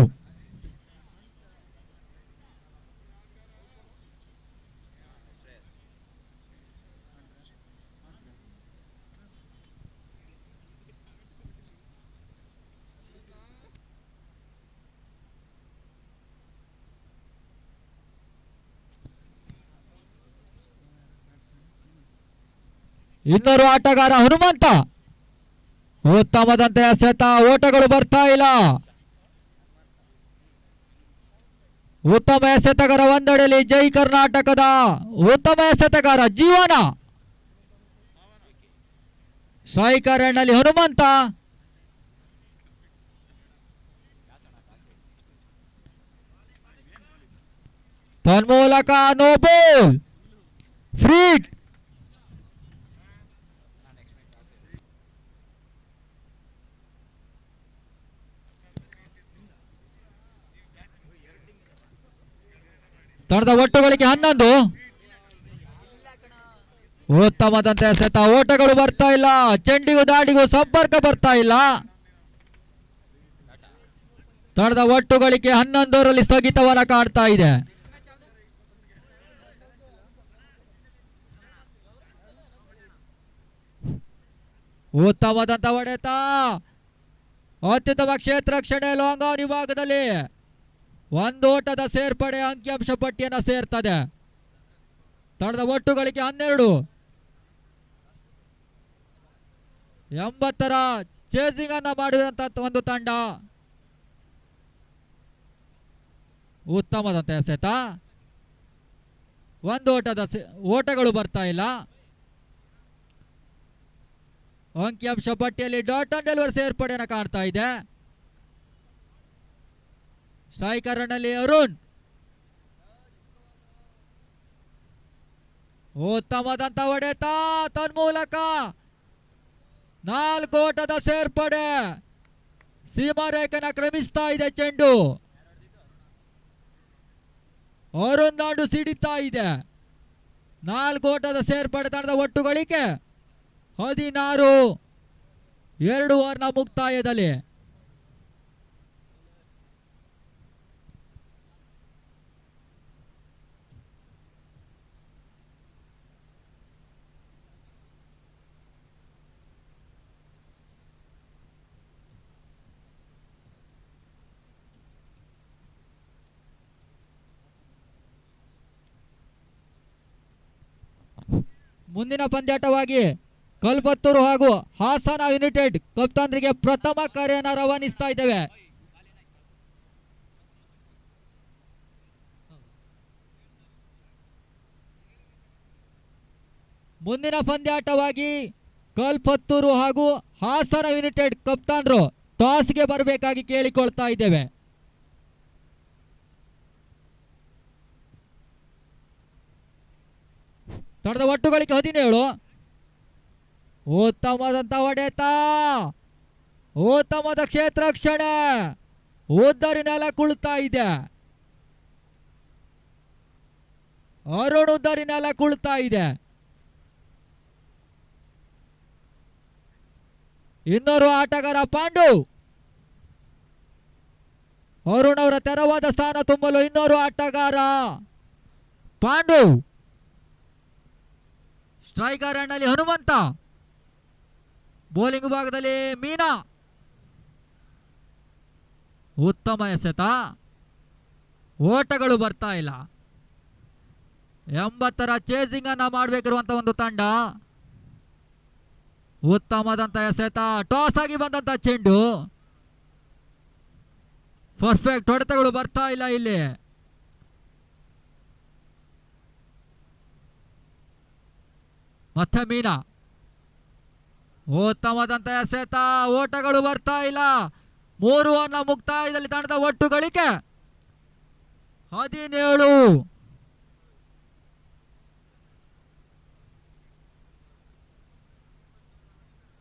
ಇನ್ನೊರು ಆಟಗಾರ ಹನುಮಂತ ಉತ್ತಮದಂತೆ ಎಸೆತ, ಓಟಗಳು ಬರ್ತಾ ಇಲ್ಲ. ಉತ್ತಮ ಎಸೆತಗಾರ ಒಂದೆಡೆಯಲ್ಲಿ ಜೈ ಕರ್ನಾಟಕದ ಉತ್ತಮ ಎಸೆತಗಾರ ಜೀವನ. ಸ್ಟ್ರೈಕರ್ ಎಂಡ್ನಲ್ಲಿ ಹನುಮಂತ. ತನ್ಮೂಲಕ ನೋ ಬಾಲ್, ಫ್ರೀ. ತಂಡದ ಒಟ್ಟುಗಳಿಗೆ 11. ಉತ್ತಮದಂತೆ ಎಸೆತ, ಓಟಗಳು ಬರ್ತಾ ಇಲ್ಲ. ಚೆಂಡಿಗೂ ದಾಡಿಗೂ ಸಂಪರ್ಕ ಬರ್ತಾ ಇಲ್ಲ. ತಂಡದ ಒಟ್ಟುಗಳಿಗೆ 11ರಲ್ಲಿ ಸ್ಥಗಿತವನ್ನ ಕಾಡ್ತಾ ಇದೆ. ಉತ್ತಮದಂತ ಹೊಡೆತ, ಅತ್ಯುತ್ತಮ ಕ್ಷೇತ್ರ ರಕ್ಷಣೆ ಲಾಂಗ್ ಆನ್ ವಿಭಾಗದಲ್ಲಿ ಒಂದು ಓಟದ ಸೇರ್ಪಡೆ ಅಂಕಿಅಂಶ ಪಟ್ಟಿಯನ್ನು ಸೇರ್ತದೆ. ತಂಡದ ಒಟ್ಟುಗಳಿಗೆ 12. 80ರ ಚೇಸಿಂಗ್ ಅನ್ನ ಮಾಡಿದಂತ ಒಂದು ತಂಡ. ಉತ್ತಮದಂತ ಎಸೆತ, ಒಂದು ಓಟಗಳು ಬರ್ತಾ ಇಲ್ಲ. ಅಂಕಿಅಂಶ ಪಟ್ಟಿಯಲ್ಲಿ ಡಾಟ್ ಅಂಡ್ ಡೆಲಿವರ್ ಸೇರ್ಪಡೆಯನ್ನು ಕಾಣ್ತಾ ಇದೆ. ಸ್ಟ್ರೈಕರ್ನಲ್ಲಿ ಅರುಣ್. ಉತ್ತಮದಂತ ಹೊಡೆತ, ತನ್ಮೂಲಕ 4 ಓಟದ ಸೇರ್ಪಡೆ. ಸೀಮಾರೇಖೆನ ಕ್ರಮಿಸ್ತಾ ಇದೆ ಚೆಂಡು. ಅರುಣ್ ದಾಂಡು ಸಿಡಿತಾ ಇದೆ. 4 ಓಟದ ಸೇರ್ಪಡೆ. ತಂಡದ ಒಟ್ಟುಗಳಿಗೆ 16. 2 ಓವರ್ನ ಮುಕ್ತಾಯದಲ್ಲಿ ಮುಂದಿನ ಪಂದ್ಯಾಟವಾಗಿ ಕಲ್ಪತ್ತೂರು ಹಾಗೂ ಹಾಸನ ಯುನೈಟೆಡ್ ಕಪ್ತಾನರಿಗೆ ಪ್ರಥಮ ಕರೆಯನ್ನು ರವಾನಿಸ್ತಾ ಇದ್ದೇವೆ. ಮುಂದಿನ ಪಂದ್ಯಾಟವಾಗಿ ಕಲ್ಪತ್ತೂರು ಹಾಗೂ ಹಾಸನ ಯುನೈಟೆಡ್ ಕಪ್ತಾನರು ಟಾಸ್ಗೆ ಬರಬೇಕಾಗಿ ಕೇಳಿಕೊಳ್ತಾ ಇದ್ದೇವೆ. ತಂಡದ ಒಟ್ಟುಗಳಿಗೆ 17. ಉತ್ತಮದಂತ ಹೊಡೆತ, ಉತ್ತಮದ ಕ್ಷೇತ್ರ ರಕ್ಷಣೆ, ಉದ್ದರಿ ನೆಲ ಕುಳ್ತಾ ಇದೆ. ಅರುಣ್ ಉದ್ದರಿ ನೆಲ ಕುಳ್ತಾ ಇದೆ. ಇನ್ನೋರು ಆಟಗಾರ ಪಾಂಡು. ಅರುಣ್ ಅವರ ತೆರವಾದ ಸ್ಥಾನ ತುಂಬಲು ಇನ್ನೋರು ಆಟಗಾರ ಪಾಂಡು. ಸ್ಟ್ರೈಕರ್ ಎಂಡ್ನಲ್ಲಿ ಹನುಮಂತ. ಬೌಲಿಂಗ್ ವಿಭಾಗದಲ್ಲಿ ಮೀನಾ. ಉತ್ತಮ ಎಸೆತ, ಓಟಗಳು ಬರ್ತಾ ಇಲ್ಲ. 80ರ ಚೇಸಿಂಗ್ ಅನ್ನ ಮಾಡಬೇಕಿರುವಂತ ಒಂದು ತಂಡ. ಉತ್ತಮದಂತ ಎಸೆತ, ಟಾಸ್ ಆಗಿ ಬಂದಂತ ಚೆಂಡು. ಪರ್ಫೆಕ್ಟ್ ಹೊಡೆತಗಳು ಬರ್ತಾ ಇಲ್ಲ ಇಲ್ಲಿ. ಮತ್ತೆ ಮೀನಾ. ಉತ್ತಮದಂತ ಎಸೆತ, ಓಟಗಳು ಬರ್ತಾ ಇಲ್ಲ. 3 ಓವರ್ನ ಮುಕ್ತಾಯದಲ್ಲಿ ತಂಡದ ಒಟ್ಟು ಗಳಿಕೆ 17.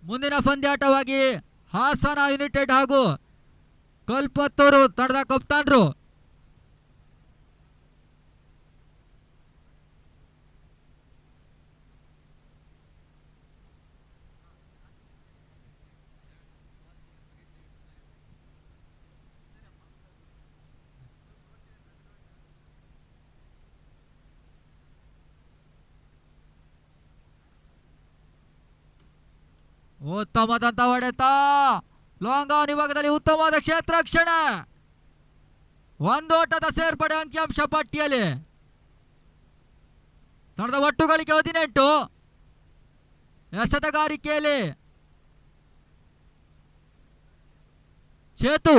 ಮುಂದಿನ ಪಂದ್ಯಾಟವಾಗಿ ಹಾಸನ ಯುನೈಟೆಡ್ ಹಾಗೂ ಕಲ್ಪತ್ತೂರು ತಂಡದ ಕಪ್ತಾನ್ರು ಉತ್ತಮದಂತ ಹೊಡೆತ ಲಾಂಗ್ ಆನ್ ವಿಭಾಗದಲ್ಲಿ ಉತ್ತಮವಾದ ಕ್ಷೇತ್ರ ರಕ್ಷಣೆ. ಒಂದೋಟದ ಸೇರ್ಪಡೆ ಅಂಕಿಅಂಶ ಪಟ್ಟಿಯಲ್ಲಿ ತಂಡದ ಒಟ್ಟು ಗಳಿಕೆ 18. ಎಸೆತಗಾರಿಕೆಯಲ್ಲಿ ಚೇತು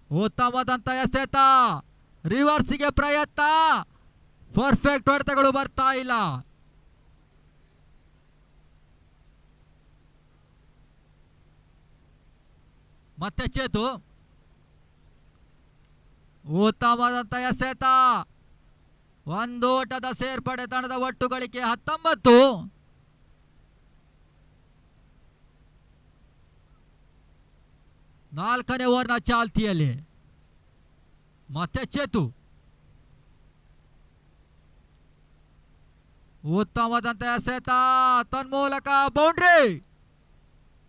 ಉತ್ತಮದಂತ ಎಸೆತ, ರಿವರ್ಸಿಗೆ ಪ್ರಯತ್ನ, ಪರ್ಫೆಕ್ಟ್ ಹೊಡೆತಗಳು ಬರ್ತಾ ಇಲ್ಲ. ಮತ್ತೆ ಚೇತು ಉತ್ತಮವಾದಂತ ಎಸೆತ, ಒಂದೋಟದ ಸೇರ್ಪಡೆ, ತಂಡದ ಒಟ್ಟು ಗಳಿಕೆ 19. ನಾಲ್ಕನೇ ಓವರ್ನ ಚಾಲ್ತಿಯಲ್ಲಿ ಮತ್ತೆ ಚೇತು ಉತ್ತಮವಾದಂತ ಎಸೆತ, ತನ್ಮೂಲಕ ಬೌಂಡ್ರಿ.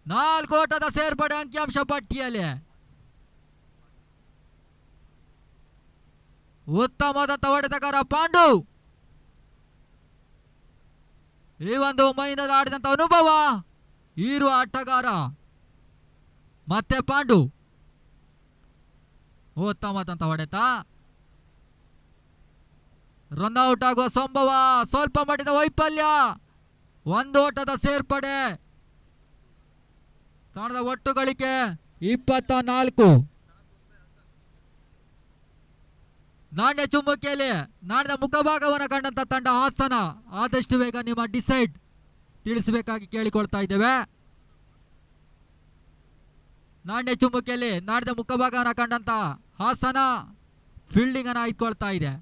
4 ಓಟದ ಸೇರ್ಪಡೆ ಅಂಕಿಅಂಶ ಪಟ್ಟಿಯಲ್ಲಿ ಉತ್ತಮವಾದಂತ ಹೊಡೆತಗಾರ ಪಾಂಡು. ಈ ಒಂದು ಮೈದಾನದ ಆಡಿದಂತ ಅನುಭವ ಇರುವ ಆಟಗಾರ ಮತ್ತೆ ಪಾಂಡು. ಉತ್ತಮವಾದಂತ ಹೊಡೆತ, ರನ್ಔಟ್ ಆಗುವ ಸಂಭವ, ಸ್ವಲ್ಪ ಮಟ್ಟಿನ ವೈಫಲ್ಯ. 1 ಓಟದ ಸೇರ್ಪಡೆ, ತಂಡದ ಒಟ್ಟು ಗಳಿಕೆ 24. ನಾಣ್ಯ ಚುಮ್ಮುಕಿಯಲ್ಲಿ ನಾಣ್ಯದ ಮುಖಭಾಗವನ್ನು ಕಂಡಂತ ತಂಡ ಹಾಸನ. ಆದಷ್ಟು ಬೇಗ ನಿಮ್ಮ ಡಿಸೈಡ್ ತಿಳಿಸಬೇಕಾಗಿ ಕೇಳಿಕೊಳ್ತಾ ಇದ್ದೇವೆ. ನಾಣ್ಯ ಚುಮ್ಮುಕಿಯಲ್ಲಿ ನಾಣ್ಯದ ಮುಖಭಾಗವನ್ನು ಕಂಡಂತ ಹಾಸನ ಫೀಲ್ಡಿಂಗ್ ಅನ್ನು ಆಯ್ದುಕೊಳ್ತಾ ಇದೆ.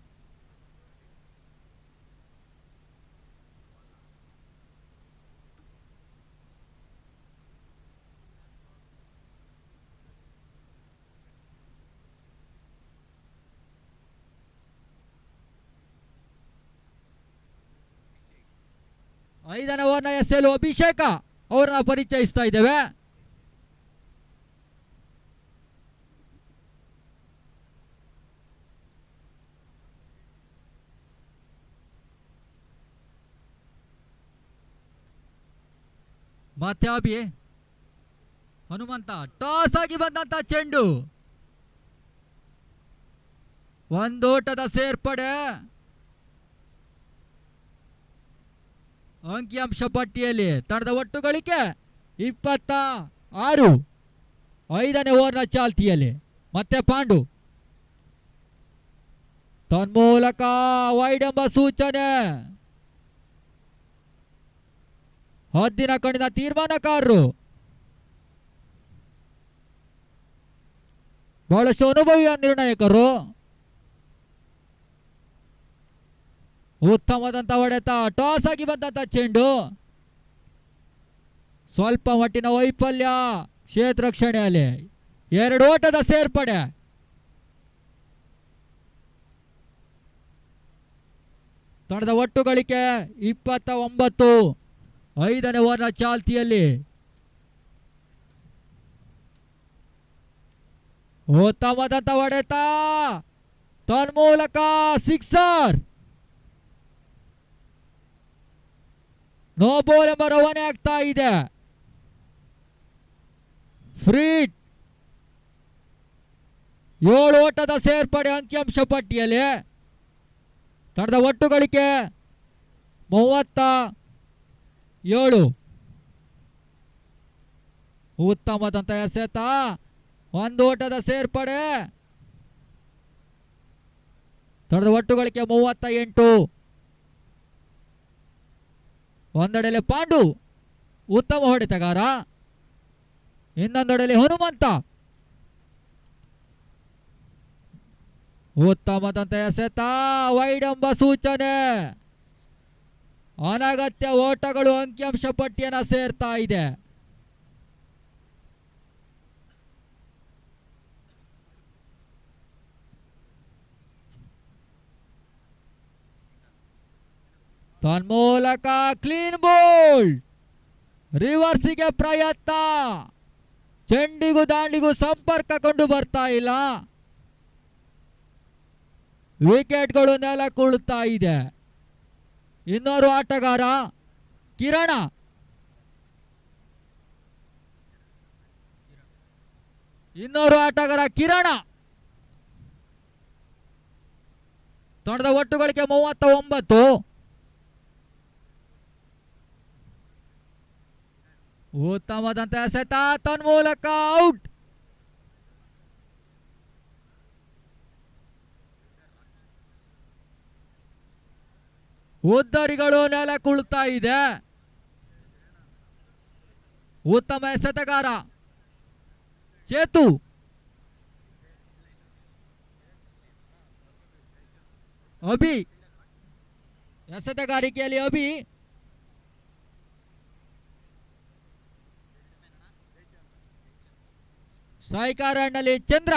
ಐದನೇ ಓವರ್ನ ಎಸ್ಎಲ್ ಅಭಿಷೇಕ ಅವರನ್ನ ಪರಿಚಯಿಸ್ತಾ ಇದ್ದೇವೆ. ಮತ್ತೆ ಅಭಿ ಹನುಮಂತ, ಟಾಸ್ ಆಗಿ ಬಂದಂತ ಚೆಂಡು, ಒಂದೋಟದ ಸೇರ್ಪಡೆ, ಅಂಕಿಅಂಶ ಪಟ್ಟಿಯಲ್ಲಿ ತಂಡದ ಒಟ್ಟು ಗಳಿಕೆ 26. 5ನೇ ಓವರ್ನ ಚಾಲ್ತಿಯಲ್ಲಿ ಮತ್ತೆ ಪಾಂಡು, ತನ್ಮೂಲಕ ವೈಡ್ ಎಂಬ ಸೂಚನೆ. ಹದ್ದಿನ ಕಣ್ಣಿನ ತೀರ್ಮಾನಕಾರರು, ಬಹಳಷ್ಟು ಅನುಭವಿಯ ನಿರ್ಣಾಯಕರು. ಉತ್ತಮವಾದಂತ ಹೊಡೆತ, ಟಾಸ್ ಆಗಿ ಬಂದಂತ ಚೆಂಡು, ಸ್ವಲ್ಪ ಮಟ್ಟಿನ ವೈಫಲ್ಯ ಕ್ಷೇತ್ರ ರಕ್ಷಣೆಯಲ್ಲಿ. 2 ಓಟದ ಸೇರ್ಪಡೆ, ತಂಡದ ಒಟ್ಟು ಗಳಿಕೆ 29. 5ನೇ ಓವರ್ನ ಚಾಲ್ತಿಯಲ್ಲಿ ಉತ್ತಮವಾದಂತ ಹೊಡೆತ, ತನ್ಮೂಲಕ ಸಿಕ್ಸರ್. ನೋ ಬಾಲ್ ಎಂಬ ರವಾನೆ ಆಗ್ತಾ ಇದೆ. ಫ್ರೀಟ್ 7 ಓಟದ ಸೇರ್ಪಡೆ ಅಂಕಿಅಂಶ ಪಟ್ಟಿಯಲ್ಲಿ ತಂಡದ ಒಟ್ಟು ಗಳಿಕೆ 37. ಉತ್ತಮವಾದಂತ ಎಸೆತ, 1 ಓಟದ ಸೇರ್ಪಡೆ, ತಂಡದ ಒಟ್ಟು ಗಳಿಕೆ 38. ಒಂದೆಡೆಯಲ್ಲಿ ಪಾಂಡು ಉತ್ತಮ ಹೊಡೆತಗಾರ, ಇನ್ನೊಂದೆಡೆಯಲ್ಲಿ ಹನುಮಂತ. ಉತ್ತಮದಂತ ಎಸೆತ ವೈಡ್ ಎಂಬ ಸೂಚನೆ. ಅನಗತ್ಯ ಓಟಗಳು ಅಂಕಿಅಂಶ ಪಟ್ಟಿಯನ್ನು ಸೇರ್ತಾ ಇದೆ. ತನ್ಮೂಲಕ ಕ್ಲೀನ್ ಬೋಲ್ಡ್. ರಿವರ್ಸಿಗೆ ಪ್ರಯತ್ನ. ಚೆಂಡಿಗೂ ದಾಂಡಿಗೂ ಸಂಪರ್ಕ ಕೊಂಡು ಬರ್ತಾ ಇಲ್ಲ. ವಿಕೆಟ್ಗಳು ನೆಲಕ್ಕುಳ್ತಾ ಇದೆ. ಇನ್ನೋರ್ವ ಆಟಗಾರ ಕಿರಣ. ತಂಡದ ಒಟ್ಟು ಗಳಿಕೆ 39. ಉತ್ತಮದಂತ ಎಸೆತ ತನ್ಮೂಲಕ ಔಟ್. ಉದ್ದರಿಗಳು ನೆಲಕ್ಕುಳ್ತಾ ಇದೆ. ಉತ್ತಮ ಎಸೆತಗಾರ ಚೇತು. ಅಭಿ ಎಸೆತಗಾರಿಕೆಯಲ್ಲಿ ಅಭಿ. ಸಾಯಿಕಾರಣ್ಣಲ್ಲಿ ಚಂದ್ರ.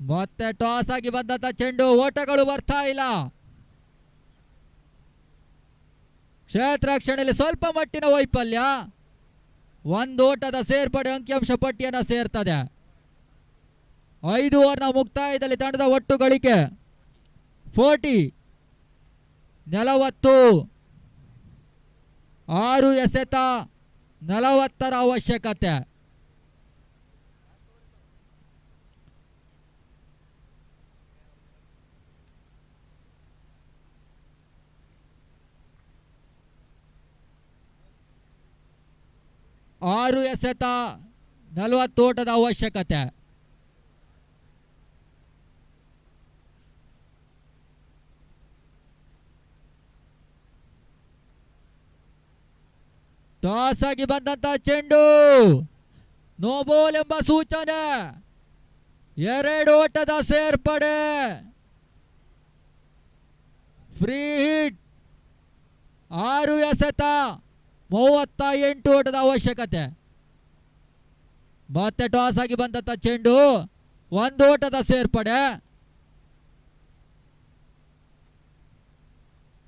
ಮತ್ತೆ ಟಾಸ್ ಆಗಿ ಬಂದಂತ ಚೆಂಡು. ಓಟಗಳು ಬರ್ತಾ ಇಲ್ಲ. ಕ್ಷೇತ್ರ ರಕ್ಷಣೆಯಲ್ಲಿ ಸ್ವಲ್ಪ ಮಟ್ಟಿನ ವೈಫಲ್ಯ. ಒಂದು ಓಟದ ಸೇರ್ಪಡೆ ಅಂಕಿಅಂಶ ಪಟ್ಟಿಯನ್ನು ಸೇರ್ತದೆ. 5 ಓವರ್ನ ಮುಕ್ತಾಯದಲ್ಲಿ ತಂಡದ ಒಟ್ಟು ಗಳಿಕೆ 40. 40. 6 ಎಸೆತ 40ರ ಅವಶ್ಯಕತೆ. ಆರು ಎಸೆತ 40 ಓಟದ ಅವಶ್ಯಕತೆ. ಟಾಸ್ ಆಗಿ ಬಂದಂತ ಚೆಂಡು. ನೋ ಬಾಲ್ ಎಂಬ ಸೂಚನೆ. 2 ಓಟದ ಸೇರ್ಪಡೆ. Free hit. 6 ಎಸೆತ 38 ಓಟದ ಅವಶ್ಯಕತೆ. ಮತ್ತೆ ಟಾಸ್ ಆಗಿ ಬಂದಂತ ಚೆಂಡು. 1 ಓಟದ ಸೇರ್ಪಡೆ.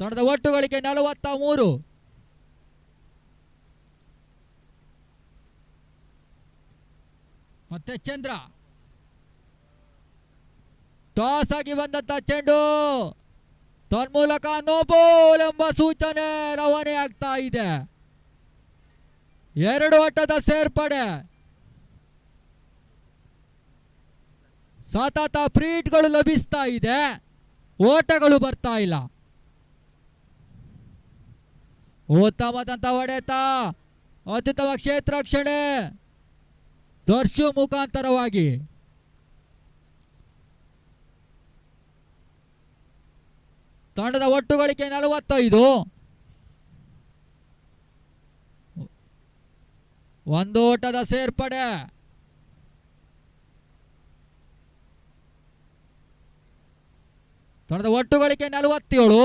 ತಂಡದ ಒಟ್ಟು ಗಳಿಕೆ 43. ಮತ್ತೆ ಚಂದ್ರ. ಟಾಸ್ ಆಗಿ ಬಂದಂತ ಚೆಂಡು. ತನ್ಮೂಲಕ ನೋ ಬಾಲ್ ಎಂಬ ಸೂಚನೆ ರವಾನೆ ಆಗ್ತಾ ಇದೆ. 2 ಓಟದ ಸೇರ್ಪಡೆ. ಸತತ ಫ್ರೀಟ್ಗಳು ಲಭಿಸ್ತಾ ಇದೆ. ಓಟಗಳು ಬರ್ತಾ ಇಲ್ಲ. ಉತ್ತಮದಂತ ಹೊಡೆತ. ಅತ್ಯುತ್ತಮ ಕ್ಷೇತ್ರ ರಕ್ಷಣೆ ದರ್ಶು ಮುಖಾಂತರವಾಗಿ. ತಂಡದ ಒಟ್ಟು ಗಳಿಕೆ 45. 1 ಓಟದ ಸೇರ್ಪಡೆ. ತಂಡದ ಒಟ್ಟು ಗಳಿಕೆ 47.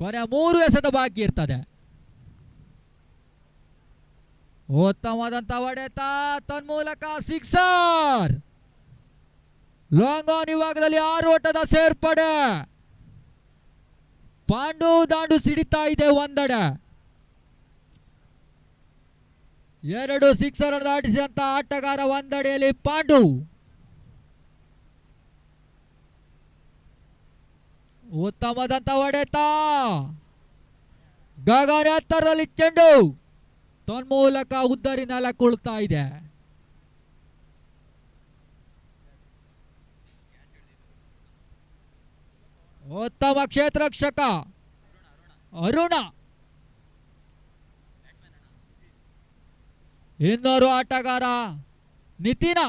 ಕೊನೆ 3 ಎಸೆತ ಬಾಕಿ ಇರ್ತದೆ. ಉತ್ತಮವಾದಂತ ಹೊಡೆತ. ತನ್ಮೂಲಕ ಸಿಕ್ಸರ್. ಲಾಂಗ್ ಆನ್ ವಿಭಾಗದಲ್ಲಿ 6 ಓಟದ ಸೇರ್ಪಡೆ. ಪಾಂಡು ದಾಂಡು ಸಿಡಿತಾ ಇದೆ ಒಂದೆಡೆ. 2 ಸಿಕ್ಸರ್ ದಾಟಿಸಿದಂತ ಆಟಗಾರ ಒಂದೆಡೆಯಲ್ಲಿ ಪಾಂಡು. ಉತ್ತಮದಂತ ಹೊಡೆತ. ಗಗನ ಎತ್ತರದಲ್ಲಿ ಚೆಂಡು. ತನ್ಮೂಲಕ ಉದ್ದರಿ ನೆಲಕ್ಕುಳ್ತಾ ಇದೆ. ಉತ್ತಮ ಕ್ಷೇತ್ರ ರಕ್ಷಕ ಅರುಣ. ಇನ್ನೋರು ಆಟಗಾರ ನಿತಿನ.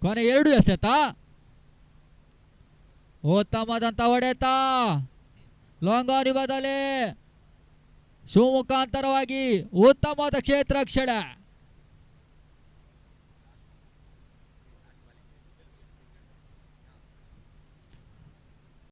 ಕೊನೆ 2 ಎಸೆತ. ಉತ್ತಮದಂತ ಹೊಡೆತ ಲೋಂಗಾರಿಬದಲ್ಲಿ ಶಿವಮುಖಾಂತರವಾಗಿ ಉತ್ತಮವಾದ ಕ್ಷೇತ್ರ ರಕ್ಷಣೆ.